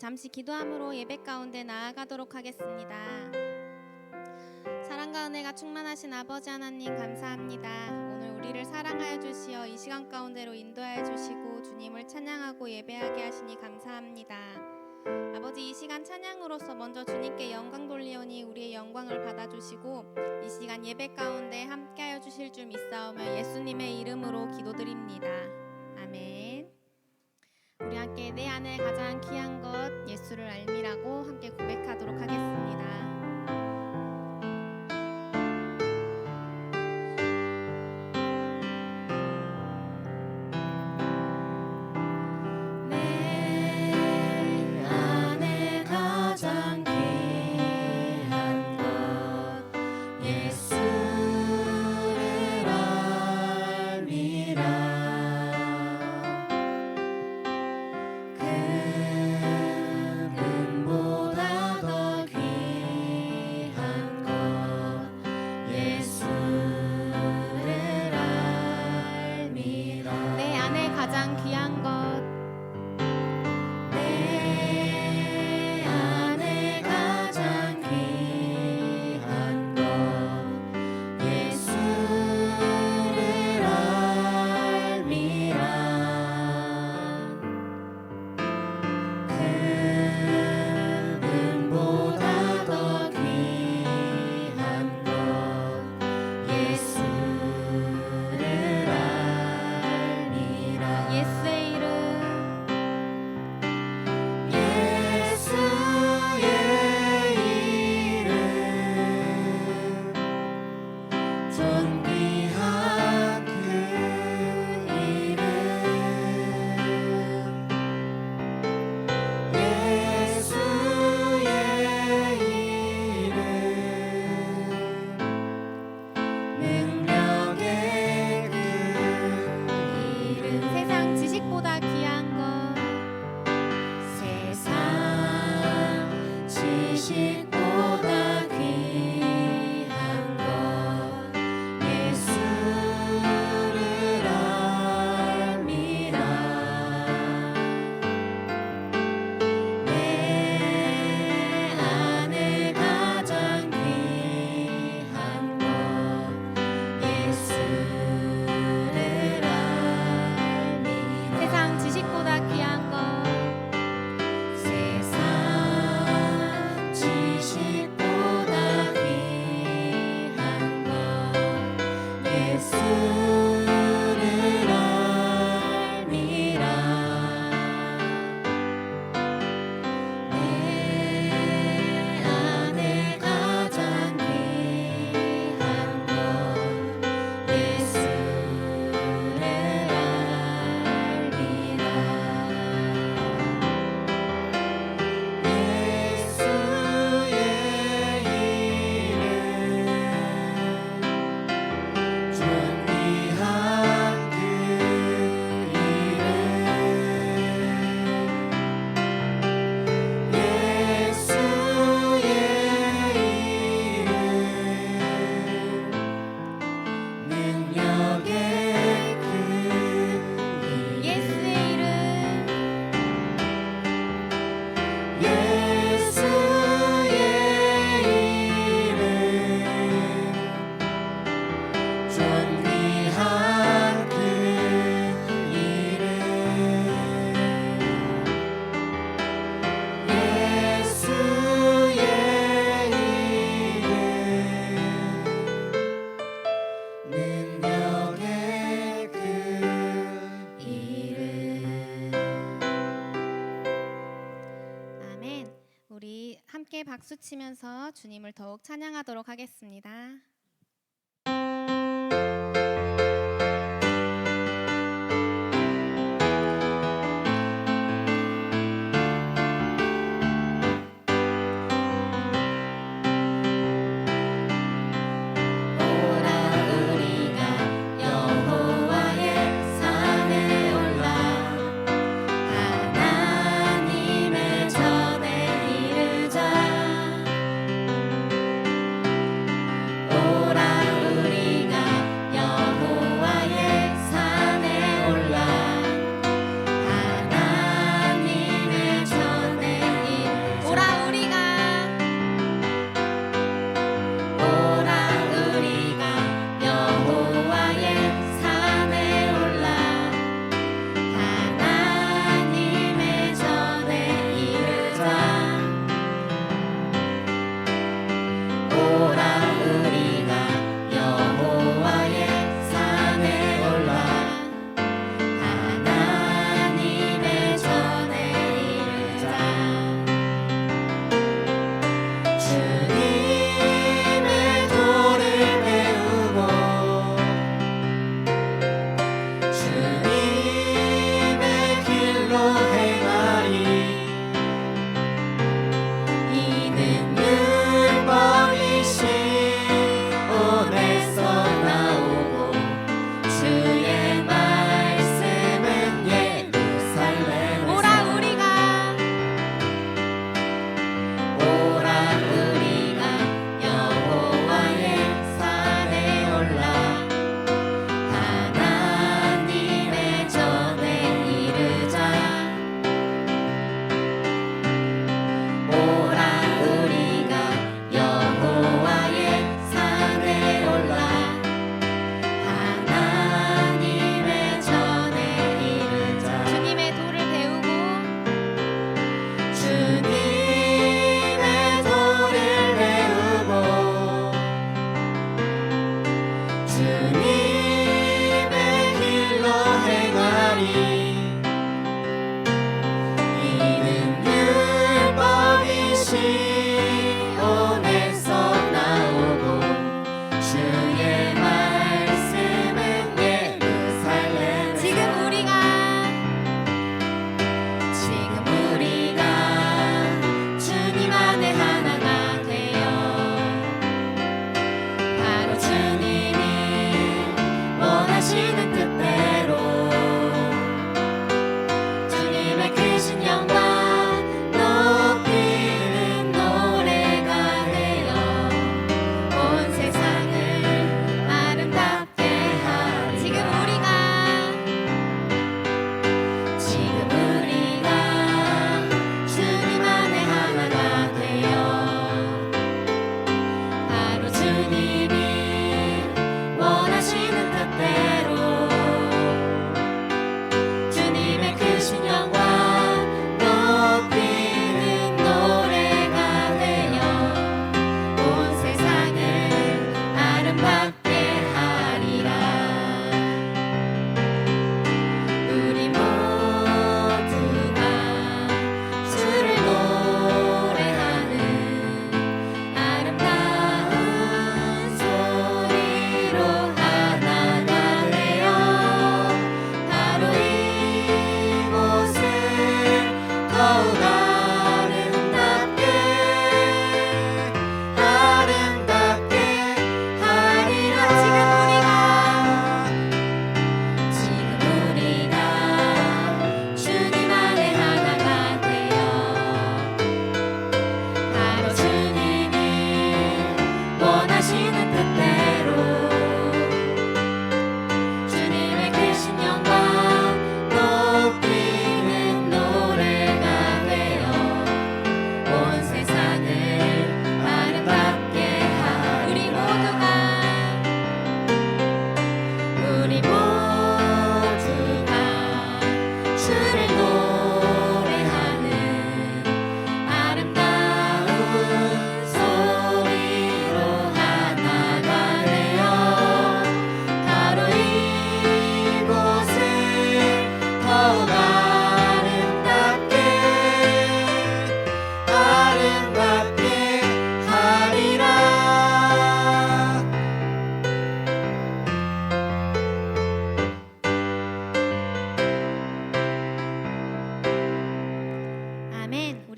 잠시 기도함으로 예배 가운데 나아가도록 하겠습니다. 사랑과 은혜가 충만하신 아버지 하나님 감사합니다. 오늘 우리를 사랑하여 주시어 이 시간 가운데로 인도하여 주시고 주님을 찬양하고 예배하게 하시니 감사합니다. 아버지, 이 시간 찬양으로서 먼저 주님께 영광 돌리오니 우리의 영광을 받아주시고 이 시간 예배 가운데 함께하여 주실 줄 믿사오며 예수님의 이름으로 기도드립니다. 아멘. 우리 함께 내 안에 가장 귀한 것 예수를 알미라고 함께 고백하도록 하겠습니다. 함께 박수 치면서 주님을 더욱 찬양하도록 하겠습니다. 오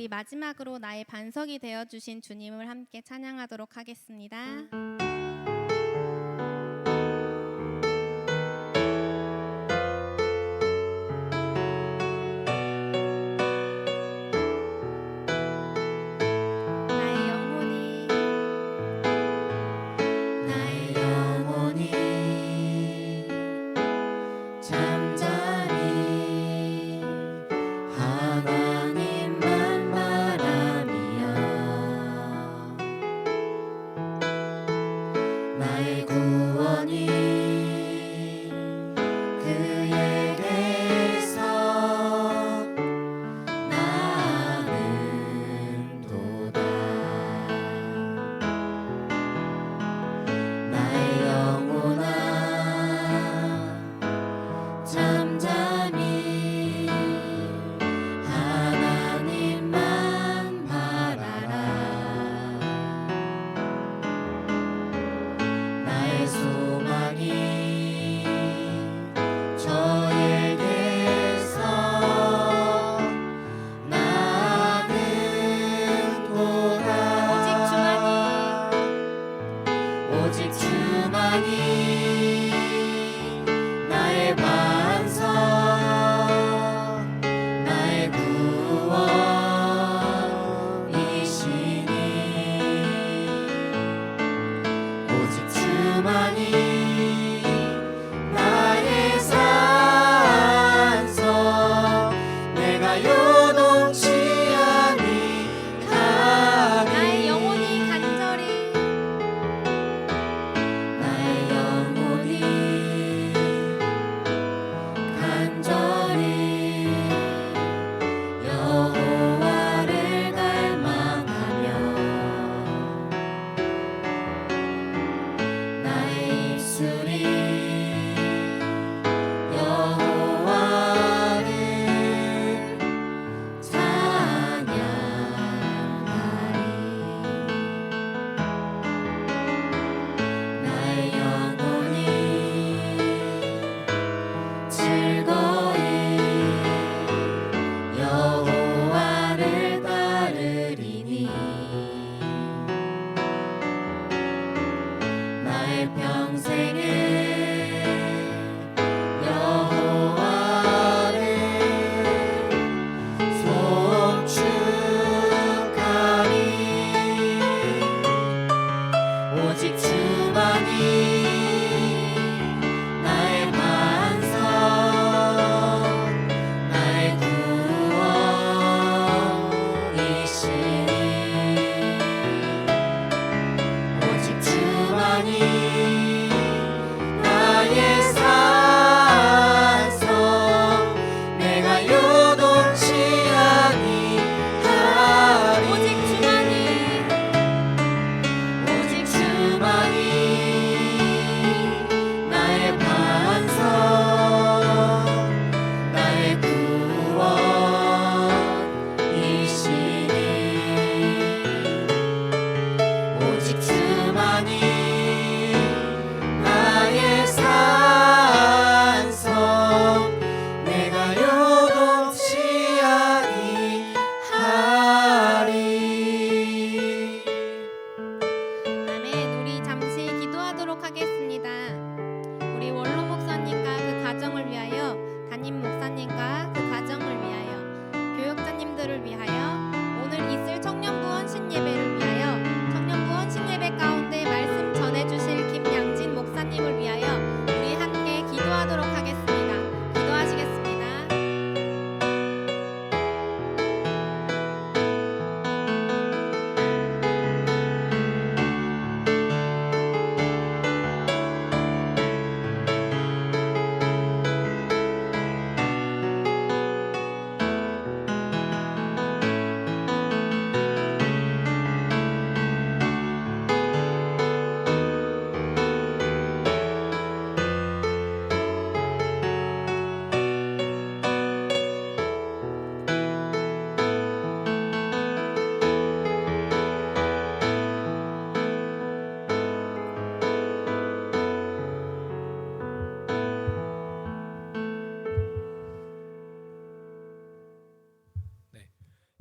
우리 마지막으로 나의 반석이 되어주신 주님을 함께 찬양하도록 하겠습니다.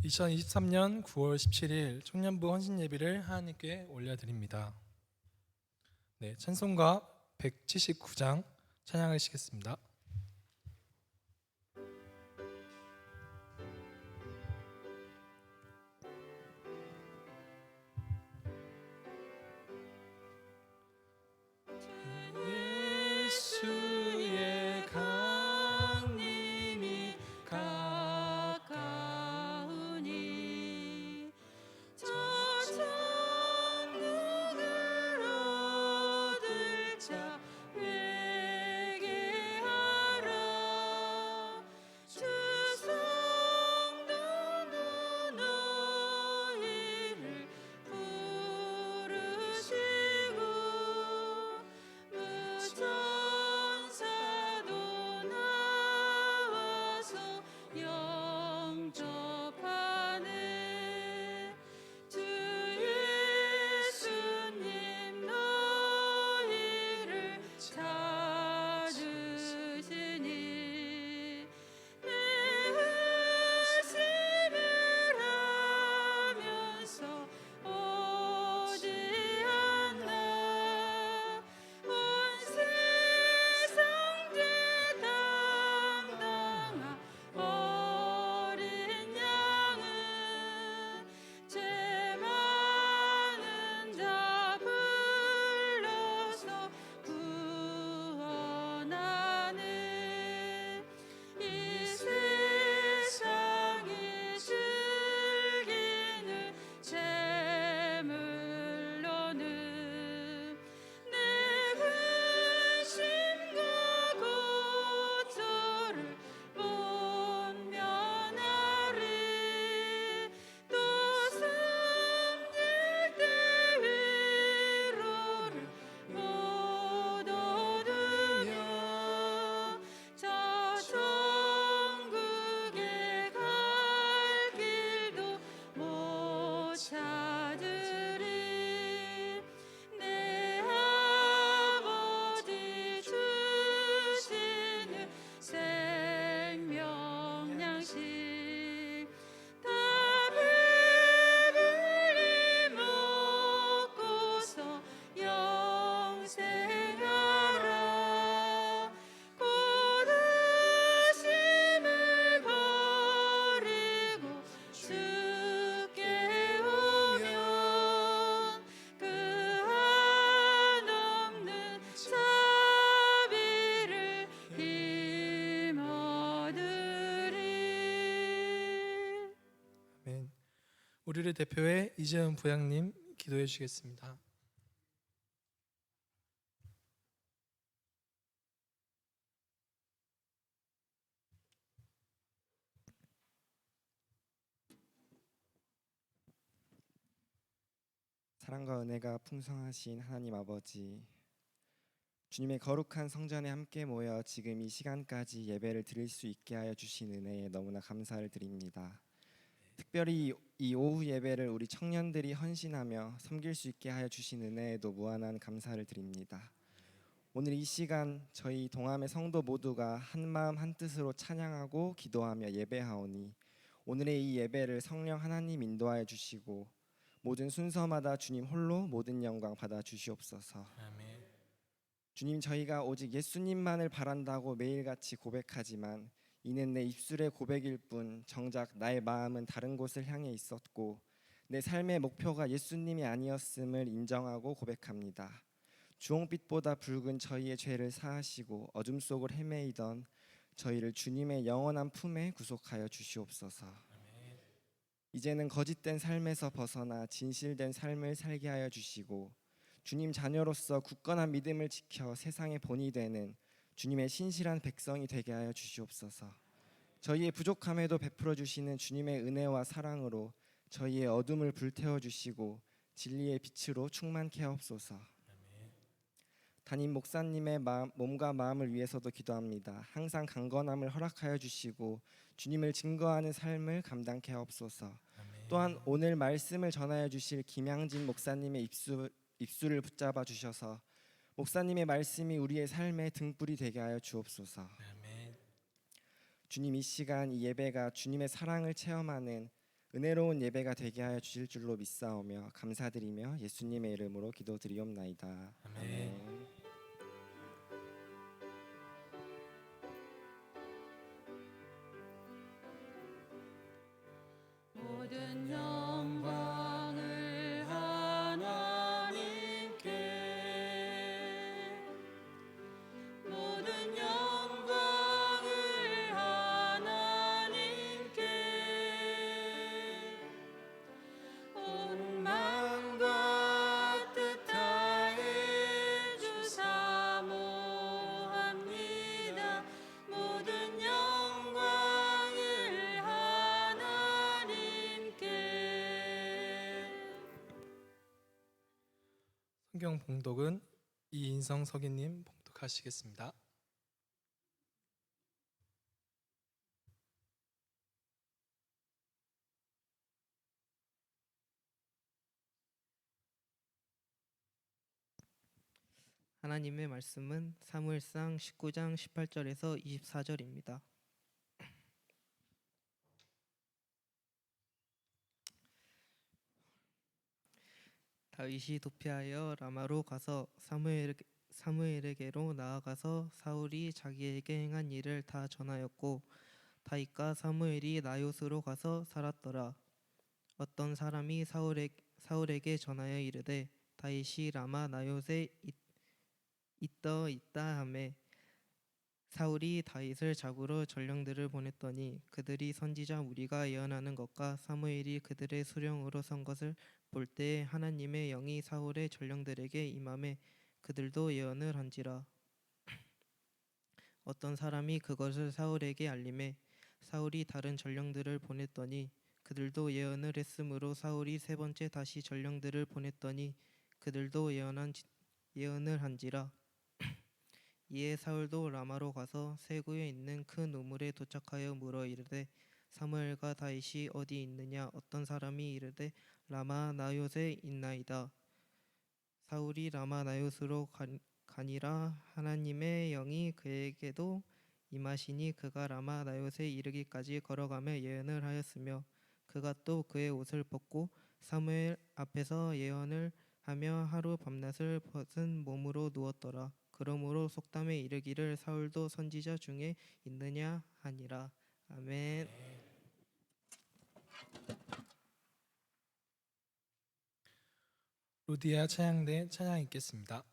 2023년 9월 17일 청년부 헌신 예배를 하나님께 올려드립니다. 네, 찬송가 179장 찬양하시겠습니다. 예수의 강림이 가까우니 저 천국을 얻을 자 회개하라. 주 성도도 너희를 부르시고 무천사도 나와서 영접하네. 주 예수님 너희를 찾으시니 내 의심을 하면서 오지 않나. 온 세상 죄 담당한 어린 양은 죄 많은 자 불러서 구원하네. 이 세상이 즐기는 재물로는 내 근심과 고초를 못 면하리. 또 숨질 때 위로를 못 얻으며 저 천국에 갈 길도 못 찾으리. 내 아버지 주시는 생명 양식 다 배불리 먹고서 영생하라. 고드심을 버리고 주께 오면 그 한없는 자비를 힘어드리. 아멘. 우리를 대표해 이재훈 부양님 기도해 주시겠습니다. 사랑과 은혜가 풍성하신 하나님 아버지, 주님의 거룩한 성전에 함께 모여 지금 이 시간까지 예배를 드릴 수 있게 하여 주신 은혜에 너무나 감사를 드립니다. 특별히 이 오후 예배를 우리 청년들이 헌신하며 섬길 수 있게 하여 주신 은혜에도 무한한 감사를 드립니다. 오늘 이 시간 저희 동함의 성도 모두가 한 마음 한 뜻으로 찬양하고 기도하며 예배하오니 오늘의 이 예배를 성령 하나님 인도하여 주시고 모든 순서마다 주님 홀로 모든 영광 받아 주시옵소서. 아멘. 주님, 저희가 오직 예수님만을 바란다고 매일같이 고백하지만 이는 내 입술의 고백일 뿐 정작 나의 마음은 다른 곳을 향해 있었고 내 삶의 목표가 예수님이 아니었음을 인정하고 고백합니다. 주홍빛보다 붉은 저희의 죄를 사하시고 어둠 속을 헤매이던 저희를 주님의 영원한 품에 구속하여 주시옵소서. 이제는 거짓된 삶에서 벗어나 진실된 삶을 살게 하여 주시고 주님 자녀로서 굳건한 믿음을 지켜 세상의 본이 되는 주님의 신실한 백성이 되게 하여 주시옵소서. 저희의 부족함에도 베풀어 주시는 주님의 은혜와 사랑으로 저희의 어둠을 불태워 주시고 진리의 빛으로 충만케 하옵소서. 담임 목사님의 몸과 마음을 위해서도 기도합니다. 항상 강건함을 허락하여 주시고 주님을 증거하는 삶을 감당케 하옵소서. 또한 오늘 말씀을 전하여 주실 김양진 목사님의 입술을 붙잡아 주셔서 목사님의 말씀이 우리의 삶의 등불이 되게 하여 주옵소서. 아멘. 주님, 이 시간 이 예배가 주님의 사랑을 체험하는 은혜로운 예배가 되게 하여 주실 줄로 믿사오며 감사드리며 예수님의 이름으로 기도드리옵나이다. 아멘. 모든 영광을 하나님께 모든 영광을 하나님께 온 마음과 뜻 다해 주 사모합니다. 모든 영광을 하나님께. 성경 봉독은 이인성 서기님 봉독하시겠습니다. 하나님의 말씀은 사무엘상 19장 18절에서 24절입니다. 다윗이 도피하여 라마로 가서 사무엘에게로 나아가서 사울이 자기에게 행한 일을 다 전하였고 다윗과 사무엘이 나요스로 가서 살았더라. 어떤 사람이 사울에게 전하여 이르되 다윗이 라마 나요스에 있다 하매 사울이 다윗을 잡으러 전령들을 보냈더니 그들이 선지자 무리가 예언하는 것과 사무엘이 그들의 수령으로 선 것을 볼 때에 하나님의 영이 사울의 전령들에게 임하매 그들도 예언을 한지라. 어떤 사람이 그것을 사울에게 알림해 사울이 다른 전령들을 보냈더니 그들도 예언을 했으므로 사울이 세 번째 다시 전령들을 보냈더니 그들도 예언을 한지라. 이에 사울도 라마로 가서 세구에 있는 큰 우물에 도착하여 물어 이르되 사무엘과 다윗이 어디 있느냐. 어떤 사람이 이르되 라마 나요스에 있나이다. 사울이 라마 나요스로 가니라. 하나님의 영이 그에게도 임하시니 그가 라마 나요스에 이르기까지 걸어가며 예언을 하였으며 그가 또 그의 옷을 벗고 사무엘 앞에서 예언을 하며 하루 밤낮을 벗은 몸으로 누웠더라. 그러므로 속담에 이르기를 사울도 선지자 중에 있느냐 하니라. 아멘. 루디아 찬양대 찬양 읽겠습니다.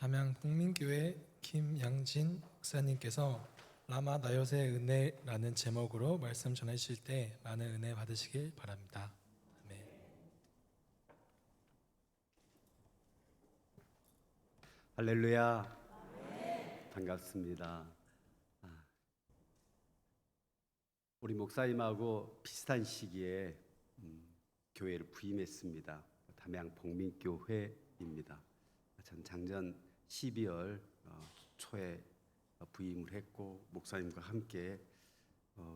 담양 복민교회 김양진 목사님께서 라마 나요새 은혜라는 제목으로 말씀 전하실 때 많은 은혜 받으시길 바랍니다. 아멘. 할렐루야. 반갑습니다. 우리 목사님하고 비슷한 시기에 교회를 부임했습니다. 담양 복민교회입니다. 전 작년 12월 초에 부임을 했고 목사님과 함께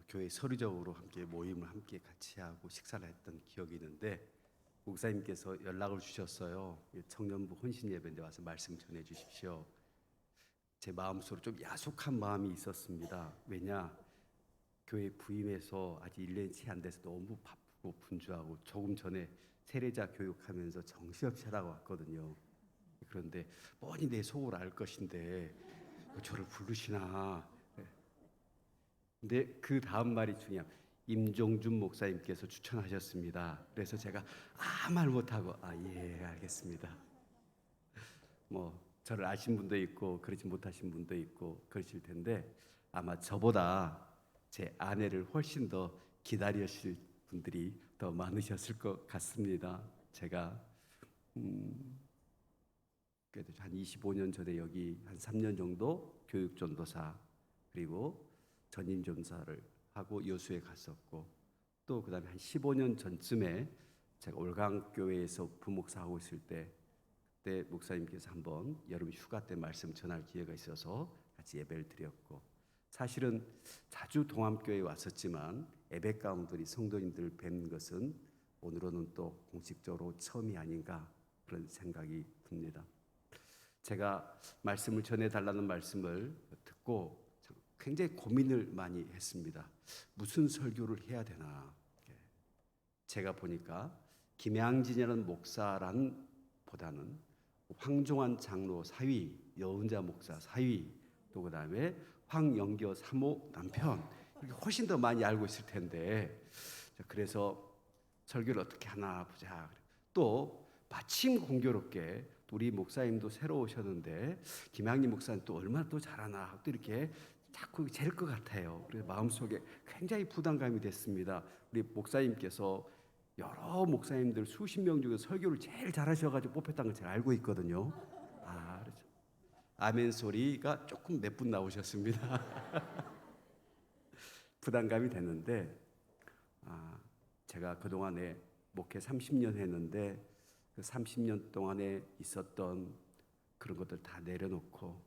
교회 서류적으로 함께 모임을 함께 같이 하고 식사를 했던 기억이 있는데 목사님께서 연락을 주셨어요. 청년부 혼신 예배인데 와서 말씀 전해 주십시오. 제 마음속으로 좀 야속한 마음이 있었습니다. 왜냐? 교회 부임해서 아직 1년이 채 안 돼서 너무 바쁘고 분주하고 조금 전에 세례자 교육하면서 정신없이 하다가 왔거든요. 그런데 뻔히 내 속을 알 것인데 저를 부르시나. 근데 그 다음 말이 중요해요. 임종준 목사님께서 추천하셨습니다. 그래서 제가 아무 말 못하고 예 알겠습니다. 뭐 저를 아신 분도 있고 그러지 못하신 분도 있고 그러실 텐데 아마 저보다 제 아내를 훨씬 더 기다리실 분들이 더 많으셨을 것 같습니다. 제가 그래도 한 25년 전에 여기 한 3년 정도 교육전도사 그리고 전임전사를 하고 여수에 갔었고 또 그다음에 한 15년 전쯤에 제가 올강교회에서 부목사 하고 있을 때 그때 목사님께서 한번 여름 휴가 때 말씀 전할 기회가 있어서 같이 예배를 드렸고 사실은 자주 동암교회에 왔었지만 예배 가운데 성도님들 뵙는 것은 오늘은 또 공식적으로 처음이 아닌가 그런 생각이 듭니다. 제가 말씀을 전해달라는 말씀을 듣고 굉장히 고민을 많이 했습니다. 무슨 설교를 해야 되나. 제가 보니까 김양진이라는 목사란 보다는 황종환 장로 사위, 여은자 목사 사위, 또 그다음에 황영교 사모 남편 이렇게 훨씬 더 많이 알고 있을 텐데 그래서 설교를 어떻게 하나 보자. 또 마침 공교롭게 우리 목사님도 새로 오셨는데 김양진 목사는 또 얼마나 또 잘하나 또 이렇게 자꾸 잴 것 같아요. 그래서 마음속에 굉장히 부담감이 됐습니다. 우리 목사님께서 여러 목사님들 수십 명 중에 설교를 제일 잘하셔가지고 뽑혔다는 걸 제가 알고 있거든요. 그렇죠. 아멘 소리가 조금 몇 분 나오셨습니다. 부담감이 됐는데 제가 그동안에 목회 30년 했는데 그 30년 동안에 있었던 그런 것들 다 내려놓고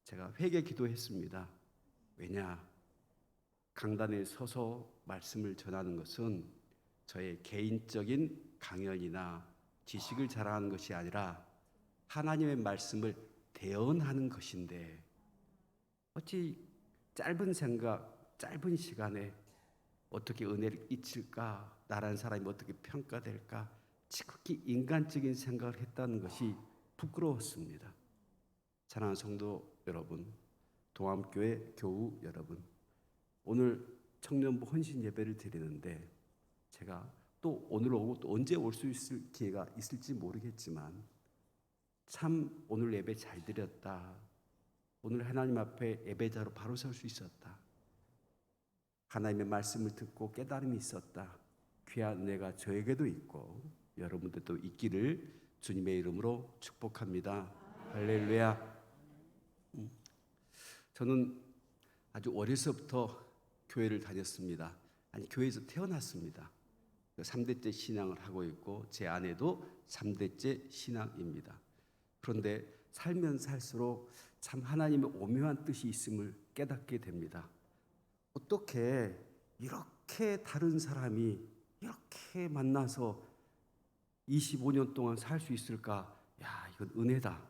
제가 회개 기도했습니다. 왜냐? 강단에 서서 말씀을 전하는 것은 저의 개인적인 강연이나 지식을 자랑하는 것이 아니라 하나님의 말씀을 대언하는 것인데 어찌 짧은 생각, 짧은 시간에 어떻게 은혜를 끼칠까? 나라는 사람이 어떻게 평가될까? 지극히 인간적인 생각을 했다는 것이 부끄러웠습니다. 사랑하는 성도 여러분, 동암교회 교우 여러분, 오늘 청년부 헌신 예배를 드리는데 제가 또 오늘 오고 또 언제 올 수 있을 기회가 있을지 모르겠지만 참 오늘 예배 잘 드렸다. 오늘 하나님 앞에 예배자로 바로 설 수 있었다. 하나님의 말씀을 듣고 깨달음이 있었다. 귀한 은혜가 저에게도 있고 여러분들도 있기를 주님의 이름으로 축복합니다. 할렐루야. 저는 아주 어려서부터 교회를 다녔습니다. 아니 교회에서 태어났습니다. 3대째 신앙을 하고 있고 제 아내도 3대째 신앙입니다. 그런데 살면 살수록 참 하나님의 오묘한 뜻이 있음을 깨닫게 됩니다. 어떻게 이렇게 다른 사람이 이렇게 만나서 25년 동안 살 수 있을까? 야, 이건 은혜다.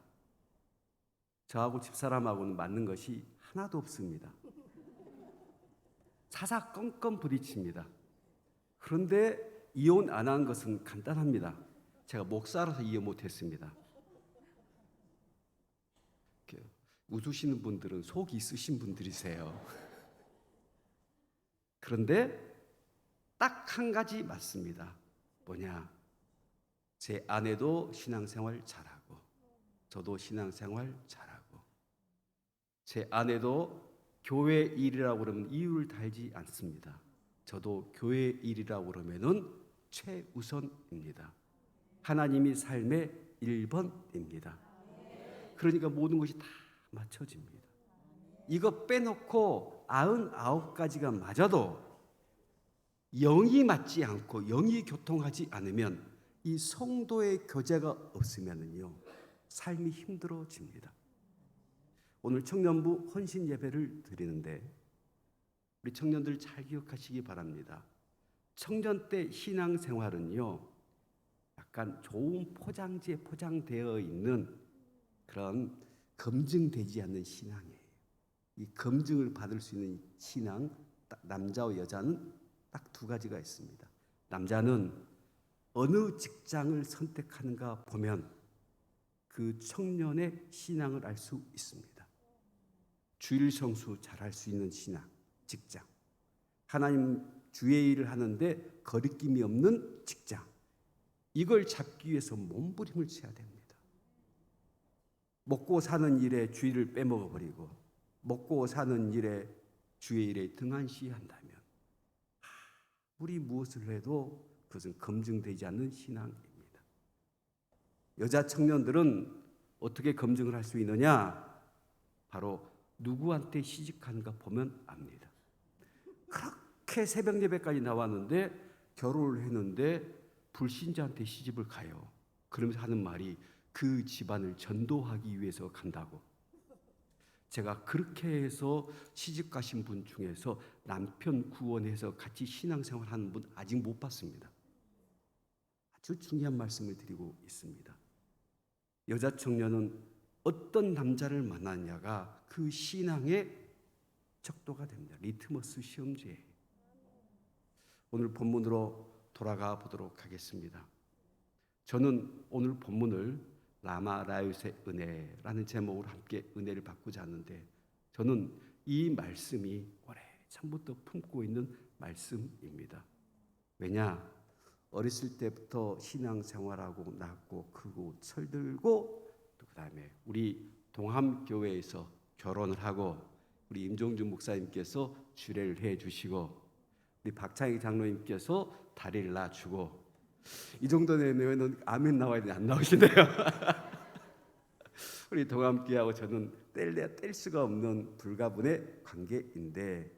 저하고 집사람하고는 맞는 것이 하나도 없습니다. 사사건건 부딪힙니다. 그런데 이혼 안 한 것은 간단합니다. 제가 목사라서 이해 못했습니다. 웃으시는 분들은 속이 있으신 분들이세요. 그런데 딱 한 가지 맞습니다. 뭐냐? 제 아내도 신앙생활 잘하고 저도 신앙생활 잘하고 제 아내도 교회 일이라고 그러면 이유를 달지 않습니다. 저도 교회 일이라고 그러면은 최우선입니다. 하나님이 삶의 1번입니다. 그러니까 모든 것이 다 맞춰집니다. 이거 빼놓고 99가지가 맞아도 영이 맞지 않고 영이 교통하지 않으면 이 성도의 교제가 없으면요 삶이 힘들어집니다. 오늘 청년부 헌신 예배를 드리는데 우리 청년들 잘 기억하시기 바랍니다. 청년 때 신앙생활은요 약간 좋은 포장지에 포장되어 있는 그런 검증되지 않는 신앙이에요. 이 검증을 받을 수 있는 신앙, 남자와 여자는 딱 두 가지가 있습니다. 남자는 어느 직장을 선택하는가 보면 그 청년의 신앙을 알 수 있습니다. 주일 성수 잘할 수 있는 신앙, 직장. 하나님 주의 일을 하는데 거리낌이 없는 직장. 이걸 잡기 위해서 몸부림을 쳐야 됩니다. 먹고 사는 일에 주일을 빼먹어 버리고 먹고 사는 일에 주의 일에 등한시한다면 우리 무엇을 해도 그것은 검증되지 않는 신앙입니다. 여자 청년들은 어떻게 검증을 할 수 있느냐? 바로 누구한테 시집가는가 보면 압니다. 그렇게 새벽 예배까지 나왔는데 결혼을 했는데 불신자한테 시집을 가요. 그러면서 하는 말이 그 집안을 전도하기 위해서 간다고. 제가 그렇게 해서 시집 가신 분 중에서 남편 구원해서 같이 신앙생활하는 분 아직 못 봤습니다. 아주 중요한 말씀을 드리고 있습니다. 여자 청년은 어떤 남자를 만나냐가 그 신앙의 척도가 됩니다. 리트머스 시험지예요. 오늘 본문으로 돌아가 보도록 하겠습니다. 저는 오늘 본문을 라마 라요새 은혜라는 제목으로 함께 은혜를 받고자 하는데 저는 이 말씀이 오래 전부터 품고 있는 말씀입니다. 왜냐? 어렸을 때부터 신앙생활하고 낳고 크고 철들고 또 그다음에 우리 동암교회에서 결혼을 하고 우리 임종준 목사님께서 주례를 해주시고 우리 박창희 장로님께서 다리를 놔주고 이 정도 내면은 아멘 나와야 되는데 안 나오시네요. 우리 동암교회하고 저는 뗄 수가 없는 불가분의 관계인데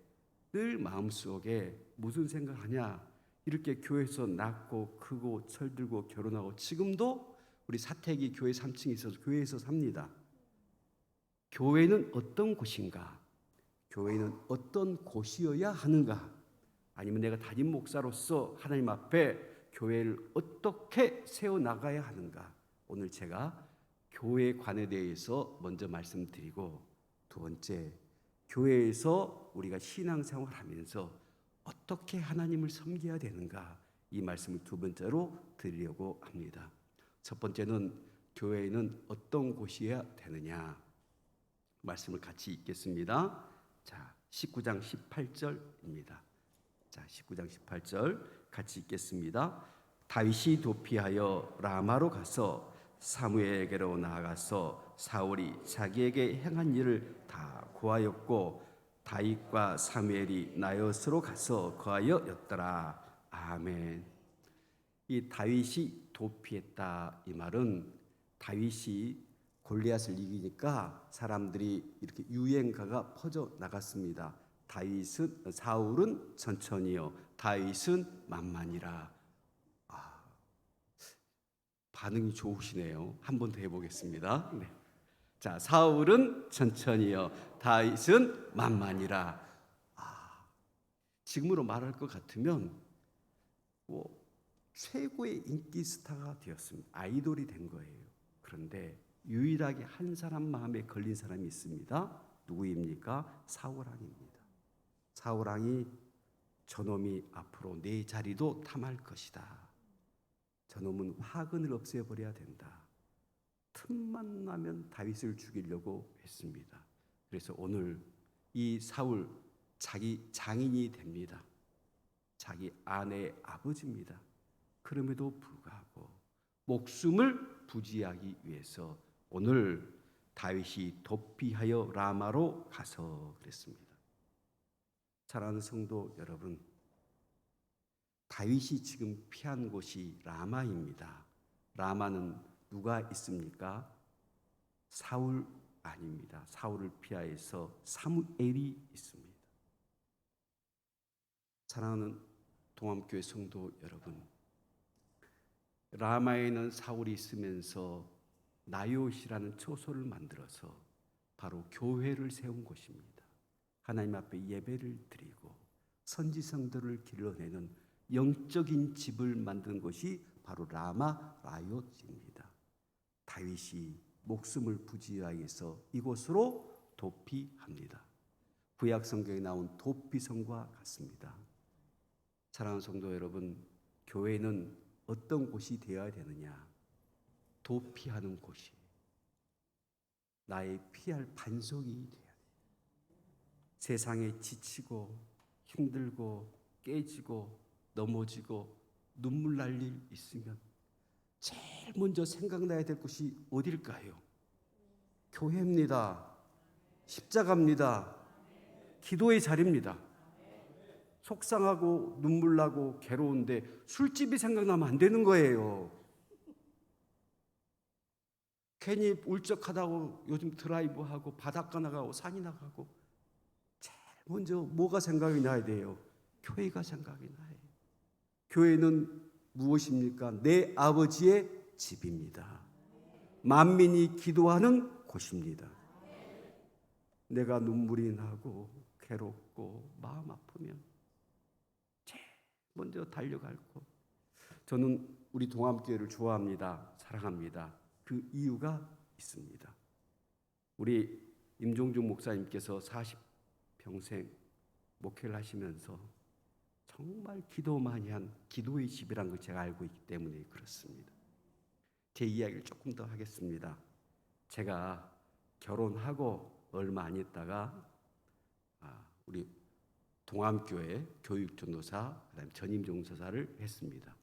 늘 마음속에 무슨 생각하냐? 이렇게 교회에서 낳고 크고 철들고 결혼하고 지금도 우리 사택이 교회 3층에 있어서 교회에서 삽니다. 교회는 어떤 곳인가? 교회는 어떤 곳이어야 하는가? 아니면 내가 담임 목사로서 하나님 앞에 교회를 어떻게 세워나가야 하는가? 오늘 제가 교회 관에 대해서 먼저 말씀드리고 두 번째, 교회에서 우리가 신앙생활하면서 어떻게 하나님을 섬겨야 되는가? 이 말씀을 두 번째로 드리려고 합니다. 첫 번째는 교회는 어떤 곳이어야 되느냐? 말씀을 같이 읽겠습니다. 자, 19장 18절입니다. 자, 19장 18절 같이 읽겠습니다. 다윗이 도피하여 라마로 가서 사무엘에게로 나아가서 사울이 자기에게 행한 일을 다 고하였고 다윗과 사무엘이 나요스로 가서 거하여였더라. 아멘. 이 다윗이 도피했다 이 말은 다윗이 골리앗을 이기니까 사람들이 이렇게 유행가가 퍼져 나갔습니다. 다윗은 사울은 천천히요 다윗은 만만이라. 반응이 좋으시네요. 한 번 더 해보겠습니다. 네. 자, 사울은 천천히요 다윗은 만만이라. 지금으로 말할 것 같으면 최고의 인기 스타가 되었습니다. 아이돌이 된 거예요. 그런데 유일하게 한 사람 마음에 걸린 사람이 있습니다. 누구입니까? 사울왕입니다. 사울왕이 저놈이 앞으로 내 자리도 탐할 것이다. 저놈은 화근을 없애버려야 된다. 틈만 나면 다윗을 죽이려고 했습니다. 그래서 오늘 이 사울 자기 장인이 됩니다. 자기 아내의 아버지입니다. 그럼에도 불구하고 목숨을 부지하기 위해서 오늘 다윗이 도피하여 라마로 가서 그랬습니다. 사랑하는 성도 여러분, 다윗이 지금 피한 곳이 라마입니다. 라마는 누가 있습니까? 사울 아닙니다. 사울을 피하여서 사무엘이 있습니다. 사랑하는 동암교회 성도 여러분, 라마에는 사울이 있으면서 나요시라는 초소를 만들어서 바로 교회를 세운 곳입니다. 하나님 앞에 예배를 드리고 선지성들을 길러내는 영적인 집을 만든 곳이 바로 라마 라요트입니다. 다윗이 목숨을 부지하여서 이곳으로 도피합니다. 구약 성경에 나온 도피성과 같습니다. 사랑하는 성도 여러분, 교회는 어떤 곳이 되어야 되느냐? 도피하는 곳이 나의 피할 반석이 돼야 돼. 세상에 지치고 힘들고 깨지고 넘어지고 눈물 날 일 있으면 제일 먼저 생각나야 될 곳이 어딜까요? 교회입니다. 십자가입니다. 기도의 자리입니다. 속상하고 눈물 나고 괴로운데 술집이 생각나면 안 되는 거예요. 괜히 울적하다고 요즘 드라이브하고 바닷가 나가고 산이 나가고 제일 먼저 뭐가 생각이 나야 돼요? 교회가 생각이 나요. 교회는 무엇입니까? 내 아버지의 집입니다. 만민이 기도하는 곳입니다. 내가 눈물이 나고 괴롭고 마음 아프면 제일 먼저 달려갈 곳. 저는 우리 동암교회를 좋아합니다. 사랑합니다. 그 이유가 있습니다. 우리 임종중 목사님께서 40평생 목회를 하시면서 정말 기도 많이 한 기도의 집이라는 걸 제가 알고 있기 때문에 그렇습니다. 제 이야기를 조금 더 하겠습니다. 제가 결혼하고 얼마 안 있다가 우리 동암교회 교육전도사, 그다음에 전임종사사를 했습니다.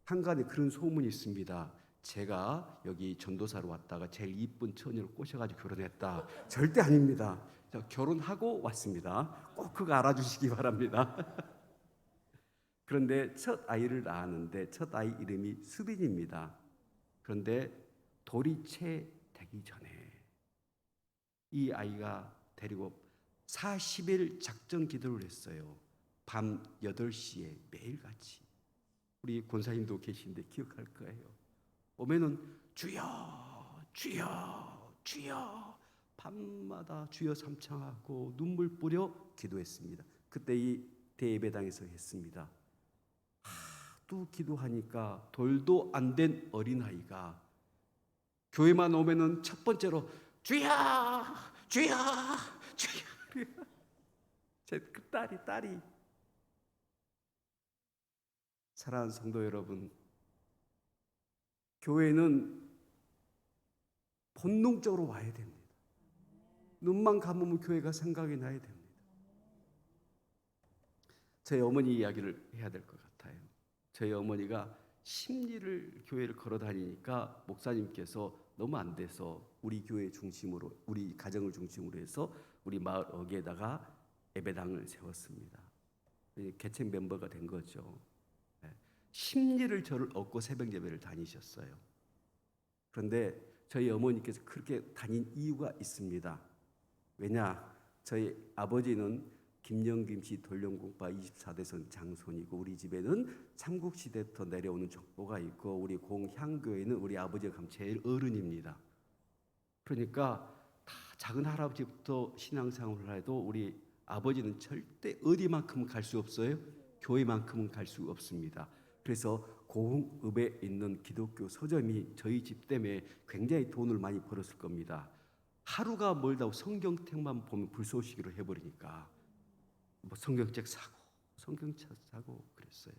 한간에 그런 소문이 있습니다. 제가 여기 전도사로 왔다가 제일 이쁜 처녀를 꼬셔가지고 결혼했다. 절대 아닙니다. 결혼하고 왔습니다. 꼭 그거 알아주시기 바랍니다. 그런데 첫 아이를 낳았는데 첫 아이 이름이 수빈입니다. 그런데 돌이 채 되기 전에 이 아이가 데리고 40일 작전 기도를 했어요. 밤 8시에 매일같이. 우리 권사님도 계신데 기억할 거예요. 오면은 주여 주여 주여 밤마다 주여 삼창하고 눈물 뿌려 기도했습니다. 그때 이 대예배당에서 했습니다. 하도 기도하니까 돌도 안 된 어린아이가 교회만 오면은 첫 번째로 주여 주여 주여. 제 그 딸이 사랑하는 성도 여러분, 교회는 본능적으로 와야 됩니다. 눈만 감으면 교회가 생각이 나야 됩니다. 저희 어머니 이야기를 해야 될 것 같아요. 저희 어머니가 심리를 교회를 걸어 다니니까 목사님께서 너무 안 돼서 우리 교회 중심으로, 우리 가정을 중심으로 해서 우리 마을 어귀에다가 예배당을 세웠습니다. 개척 멤버가 된 거죠. 심리를 저를 얻고 새벽 예배를 다니셨어요. 그런데 저희 어머니께서 그렇게 다닌 이유가 있습니다. 왜냐? 저희 아버지는 김영김씨 돌령공파 24대선 장손이고 우리 집에는 삼국시대부터 내려오는 족보가 있고 우리 공향교회는 우리 아버지가 가면 제일 어른입니다. 그러니까 다 작은 할아버지부터 신앙생활을 해도 우리 아버지는 절대 어디만큼은 갈 수 없어요. 교회만큼은 갈 수 없습니다. 그래서 공읍에 있는 기독교 서점이 저희 집 때문에 굉장히 돈을 많이 벌었을 겁니다. 하루가 멀다고 성경책만 보면 불쏘시기로 해버리니까 뭐 성경책 사고 성경책 사고 그랬어요.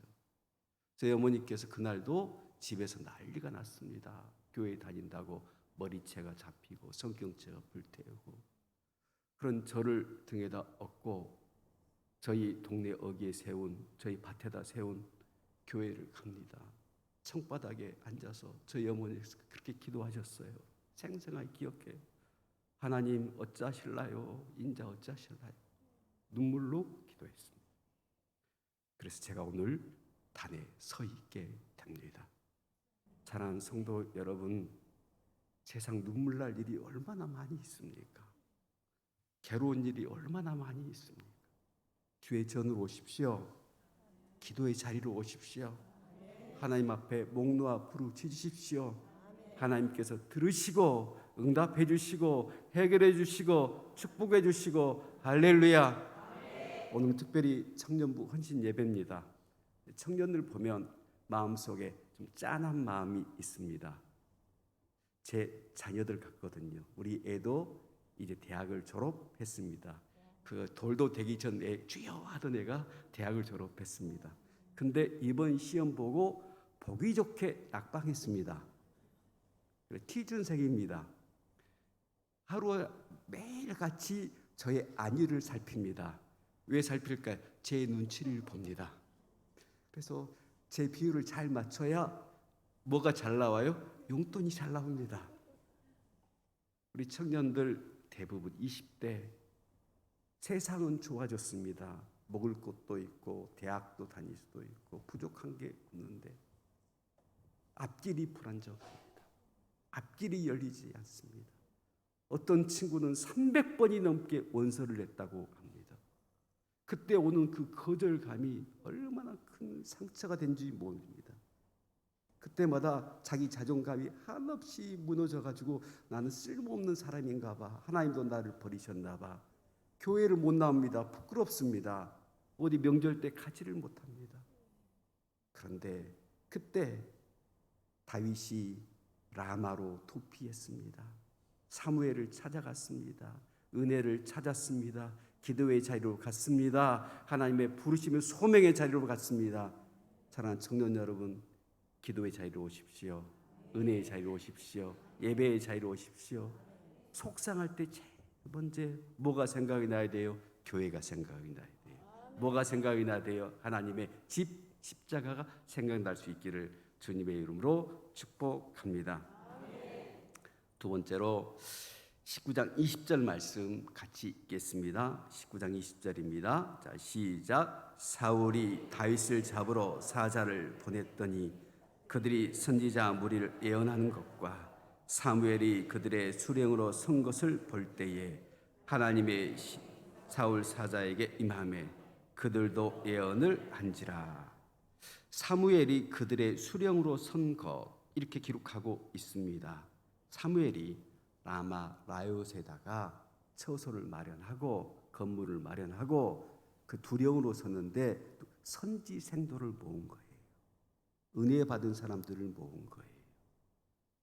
저희 어머니께서 그날도 집에서 난리가 났습니다. 교회 다닌다고 머리채가 잡히고 성경책가 불태우고. 그런 저를 등에다 업고 저희 동네 어귀에 세운, 저희 밭에다 세운 교회를 갑니다. 청바닥에 앉아서 저희 어머니께서 그렇게 기도하셨어요. 생생하게 기억해요. 하나님 어찌하실라요? 인자 어찌하실라요? 눈물로 기도했습니다. 그래서 제가 오늘 단에 서 있게 됩니다. 사랑하는 성도 여러분, 세상 눈물 날 일이 얼마나 많이 있습니까? 괴로운 일이 얼마나 많이 있습니까? 주의 전으로 오십시오. 기도의 자리로 오십시오. 하나님 앞에 목 놓아 부르짖으십시오. 하나님께서 들으시고 응답해 주시고 해결해 주시고 축복해 주시고 할렐루야. 오늘 특별히 청년부 헌신 예배입니다. 청년들 보면 마음속에 좀 짠한 마음이 있습니다. 제 자녀들 같거든요. 우리 애도 이제 대학을 졸업했습니다. 그 돌도 되기 전에 주여 하던 애가 대학을 졸업했습니다. 근데 이번 시험 보고 보기 좋게 낙방했습니다. 취준생입니다. 하루 매일같이 저의 안위를 살핍니다. 왜 살필까요? 제 눈치를 봅니다. 그래서 제 비율을 잘 맞춰야 뭐가 잘 나와요? 용돈이 잘 나옵니다. 우리 청년들 대부분 20대, 세상은 좋아졌습니다. 먹을 것도 있고 대학도 다닐 수도 있고 부족한 게 없는데 앞길이 불안정합니다. 앞길이 열리지 않습니다. 어떤 친구는 300번이 넘게 원서를 냈다고 합니다. 그때 오는 그 거절감이 얼마나 큰 상처가 된지 모릅니다. 그때마다 자기 자존감이 한없이 무너져가지고 나는 쓸모없는 사람인가 봐. 하나님도 나를 버리셨나 봐. 교회를 못 나옵니다. 부끄럽습니다. 어디 명절 때 가지를 못합니다. 그런데 그때 다윗이 라마로 도피했습니다. 사무엘을 찾아갔습니다. 은혜를 찾았습니다. 기도의 자리로 갔습니다. 하나님의 부르심의 소명의 자리로 갔습니다. 사랑하는 청년 여러분, 기도의 자리로 오십시오. 은혜의 자리로 오십시오. 예배의 자리로 오십시오. 속상할 때 제일 먼저 뭐가 생각이 나야 돼요? 교회가 생각이 나야 돼요. 뭐가 생각이 나야 돼요? 하나님의 집, 십자가가 생각날 수 있기를 주님의 이름으로 축복합니다. 두 번째로 19장 20절 말씀 같이 읽겠습니다. 19장 20절입니다. 자, 시작. 사울이 다윗을 잡으러 사자를 보냈더니 그들이 선지자 무리를 예언하는 것과 사무엘이 그들의 수령으로 선 것을 볼 때에 하나님의 사울 사자에게 임하매 그들도 예언을 한지라. 사무엘이 그들의 수령으로 선 것, 이렇게 기록하고 있습니다. 사무엘이 라마 라요세다가 처소를 마련하고 건물을 마련하고 그 두령으로 섰는데 선지생도를 모은 거예요. 은혜 받은 사람들을 모은 거예요.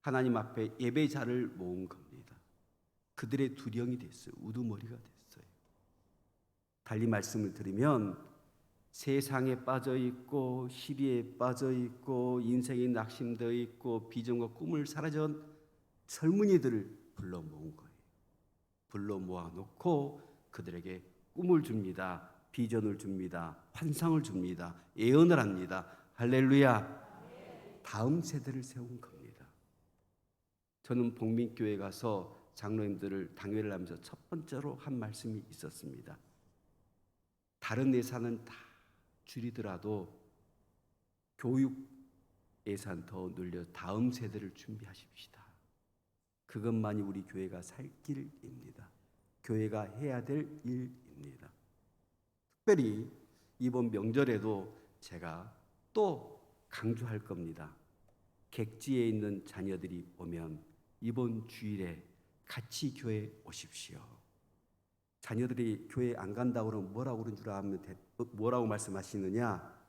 하나님 앞에 예배자를 모은 겁니다. 그들의 두령이 됐어요. 우두머리가 됐어요. 달리 말씀을 드리면 세상에 빠져 있고 시비에 빠져 있고 인생이 낙심되어 있고 비전과 꿈을 사라진 젊은이들을 불러 모은 거예요. 불러 모아놓고 그들에게 꿈을 줍니다. 비전을 줍니다. 환상을 줍니다. 예언을 합니다. 할렐루야. 다음 세대를 세운 겁니다. 저는 복민교회 가서 장로님들을 당회를 하면서 첫 번째로 한 말씀이 있었습니다. 다른 예산은 다 줄이더라도 교육 예산 더 늘려 다음 세대를 준비하십시다. 그것만이 우리 교회가 살 길입니다. 교회가 해야 될 일입니다. 특별히 이번 명절에도 제가 또 강조할 겁니다. 객지에 있는 자녀들이 오면 이번 주일에 같이 교회 오십시오. 자녀들이 교회 안 간다고 그러면 뭐라고 그런 줄 알면 뭐라고 말씀하시느냐?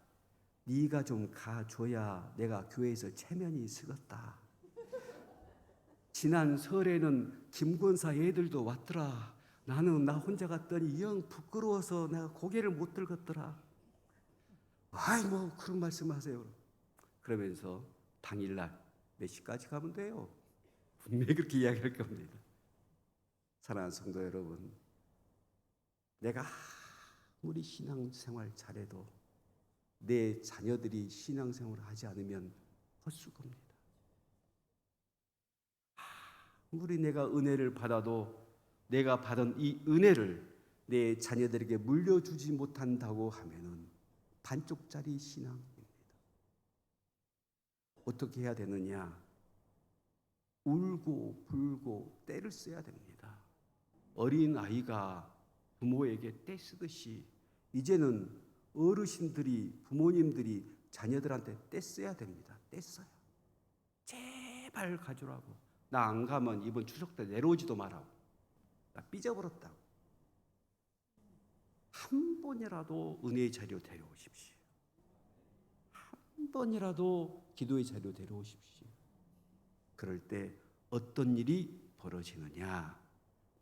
네가 좀 가줘야 내가 교회에서 체면이 쓰겄다. 지난 설에는 김권사 애들도 왔더라. 나는 나 혼자 갔더니 영 부끄러워서 내가 고개를 못 들겠더라. 아이 뭐 그런 말씀하세요. 그러면서 당일날 몇 시까지 가면 돼요? 분명히 그렇게 이야기할 겁니다. 사랑하는 성도 여러분, 내가 아무리 신앙생활 잘해도 내 자녀들이 신앙생활을 하지 않으면 헛수고입니다. 아무리 내가 은혜를 받아도 내가 받은 이 은혜를 내 자녀들에게 물려주지 못한다고 하면은 반쪽짜리 신앙입니다. 어떻게 해야 되느냐? 울고 불고 떼를 써야 됩니다. 어린 아이가 부모에게 떼 쓰듯이 이제는 어르신들이, 부모님들이 자녀들한테 떼 써야 됩니다. 떼 써요. 제발 가주라고. 나 안 가면 이번 추석 때 내려오지도 마라고. 나 삐져버렸다고. 한 번이라도 은혜의 자리로 데려오십시오. 한 번이라도 기도의 자리로 데려오십시오. 그럴 때 어떤 일이 벌어지느냐?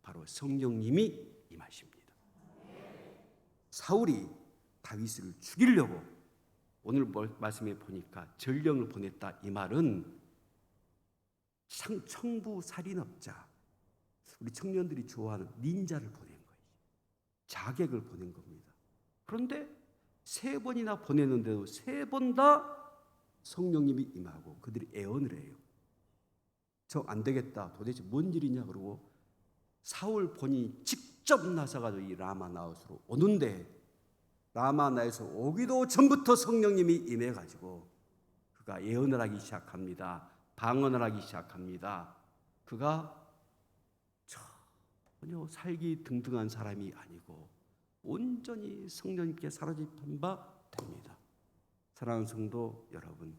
바로 성령님이 임하십니다. 사울이 다윗을 죽이려고 오늘 말씀에 보니까 전령을 보냈다. 이 말은 청부 살인업자, 우리 청년들이 좋아하는 닌자를 보낸 거예요. 자객을 보낸 겁니다. 그런데 3번이나 보냈는데도 3번 다 성령님이 임하고 그들이 애언을 해요. 저 안 되겠다. 도대체 뭔 일이냐 그러고 사울 본인이 직접 나서가지고 이 라마나웃으로 오는데 라마나웃에서 오기도 전부터 성령님이 임해가지고 그가 예언을 하기 시작합니다. 방언을 하기 시작합니다. 그가 전혀 살기 등등한 사람이 아니고 온전히 성령님께 사로잡힌 바 됩니다. 사랑하는 성도 여러분,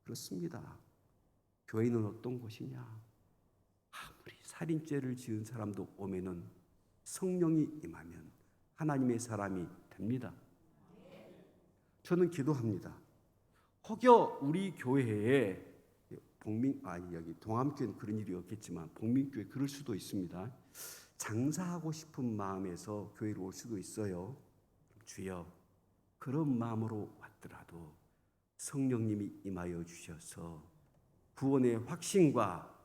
그렇습니다. 교회는 어떤 곳이냐? 아무리 살인죄를 지은 사람도 오면은 성령이 임하면 하나님의 사람이 됩니다. 저는 기도합니다. 혹여 우리 교회에 여기 동암교회는 그런 일이 없겠지만 복민교회 그럴 수도 있습니다. 장사하고 싶은 마음에서 교회로 올 수도 있어요. 주여, 그런 마음으로 왔더라도 성령님이 임하여 주셔서 구원의 확신과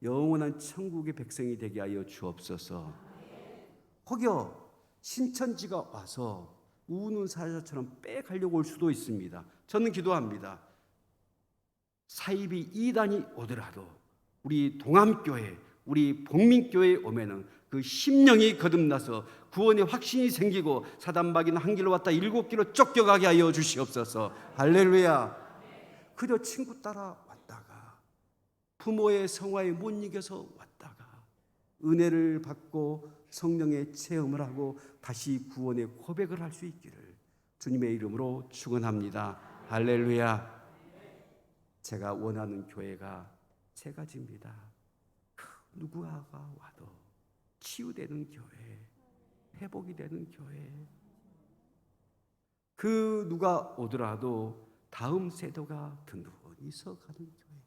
영원한 천국의 백성이 되게 하여 주옵소서. 혹여 신천지가 와서 우는 사자처럼 빼가려고 올 수도 있습니다. 저는 기도합니다. 사이비 이단이 오더라도 우리 동암교회, 우리 복민교회에 오면은 그 심령이 거듭나서 구원의 확신이 생기고 사단마귀는 한 길로 왔다 7길로 쫓겨가게 하여 주시옵소서. 할렐루야. 그저 친구 따라 왔다가 부모의 성화에 못 이겨서 왔다가 은혜를 받고 성령의 체험을 하고 다시 구원의 고백을 할 수 있기를 주님의 이름으로 축원합니다. 할렐루야. 제가 원하는 교회가 3가지입니다. 누구가 와도 치유되는 교회, 회복이 되는 교회. 그 누가 오더라도 다음 세대가 든든히 서가는 교회.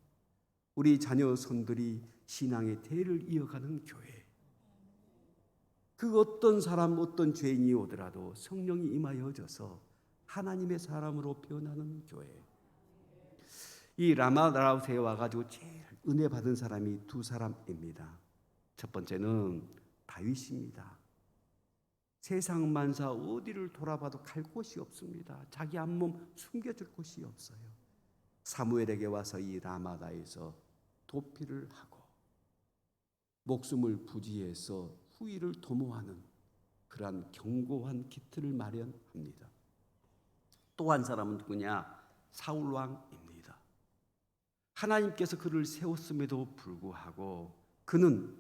우리 자녀 손들이 신앙의 대를 이어가는 교회. 그 어떤 사람, 어떤 죄인이 오더라도 성령이 임하여져서 하나님의 사람으로 변하는 교회. 이 라마나웃에 와가지고 제일 은혜 받은 사람이 2사람입니다. 첫 번째는 다윗입니다. 세상 만사 어디를 돌아봐도 갈 곳이 없습니다. 자기 앞몸 숨겨줄 곳이 없어요. 사무엘에게 와서 이 라마다에서 도피를 하고 목숨을 부지해서 후위를 도모하는 그러한 견고한 기틀을 마련합니다. 또 한 사람은 누구냐? 사울왕입니다. 하나님께서 그를 세웠음에도 불구하고 그는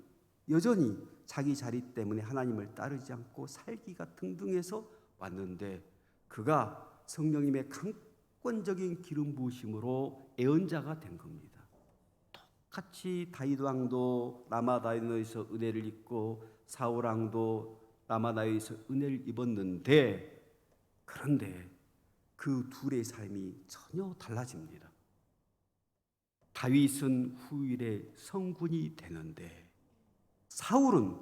여전히 자기 자리 때문에 하나님을 따르지 않고 살기가 등등해서 왔는데 그가 성령님의 강권적인 기름 부으심으로 애언자가 된 겁니다. 똑같이 다윗 왕도 라마다에서 은혜를 입고 사울 왕도 라마다에서 은혜를 입었는데 그런데 그 둘의 삶이 전혀 달라집니다. 다윗은 후일에 성군이 되는데 사울은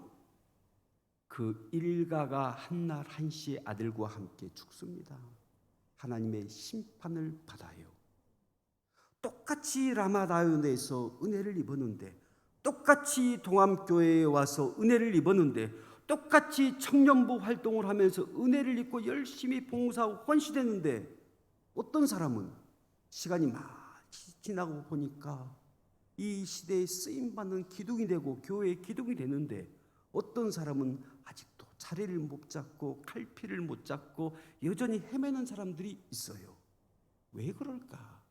그 일가가 한날 한시의 아들과 함께 죽습니다. 하나님의 심판을 받아요. 똑같이 라마다연에서 은혜를 입었는데 똑같이 동암교회에 와서 은혜를 입었는데 똑같이 청년부 활동을 하면서 은혜를 입고 열심히 봉사하고 헌신했는데 어떤 사람은 시간이 많이 지나고 보니까 이 시대에 쓰임받는 기둥이 되고 교회의 기둥이 되는데 어떤 사람은 아직도 자리를 못 잡고 칼피를 못 잡고 여전히 헤매는 사람들이 있어요. 왜 그럴까?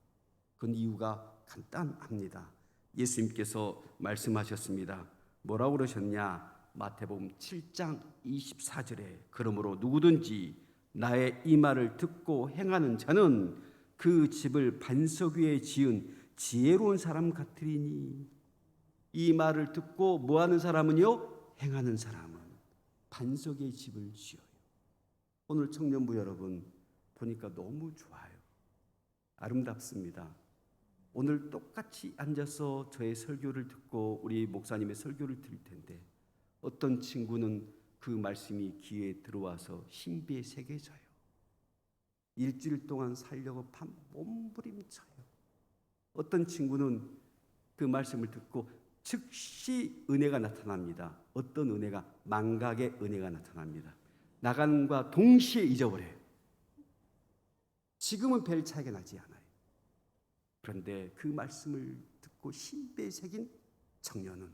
그 이유가 간단합니다. 예수님께서 말씀하셨습니다. 뭐라고 그러셨냐? 마태복음 7장 24절에 그러므로 누구든지 나의 이 말을 듣고 행하는 자는 그 집을 반석 위에 지은 지혜로운 사람 같으리니. 이 말을 듣고 뭐하는 사람은요? 행하는 사람은 반석의 집을 지어요. 오늘 청년부 여러분 보니까 너무 좋아요. 아름답습니다. 오늘 똑같이 앉아서 저의 설교를 듣고 우리 목사님의 설교를 들을 텐데 어떤 친구는 그 말씀이 귀에 들어와서 신비에 새겨져요. 일주일 동안 살려고 밤 몸부림쳐요. 어떤 친구는 그 말씀을 듣고 즉시 은혜가 나타납니다. 어떤 은혜가? 망각의 은혜가 나타납니다. 나간과 동시에 잊어버려요. 지금은 별 차이가 나지 않아요. 그런데 그 말씀을 듣고 신비에 새긴 청년은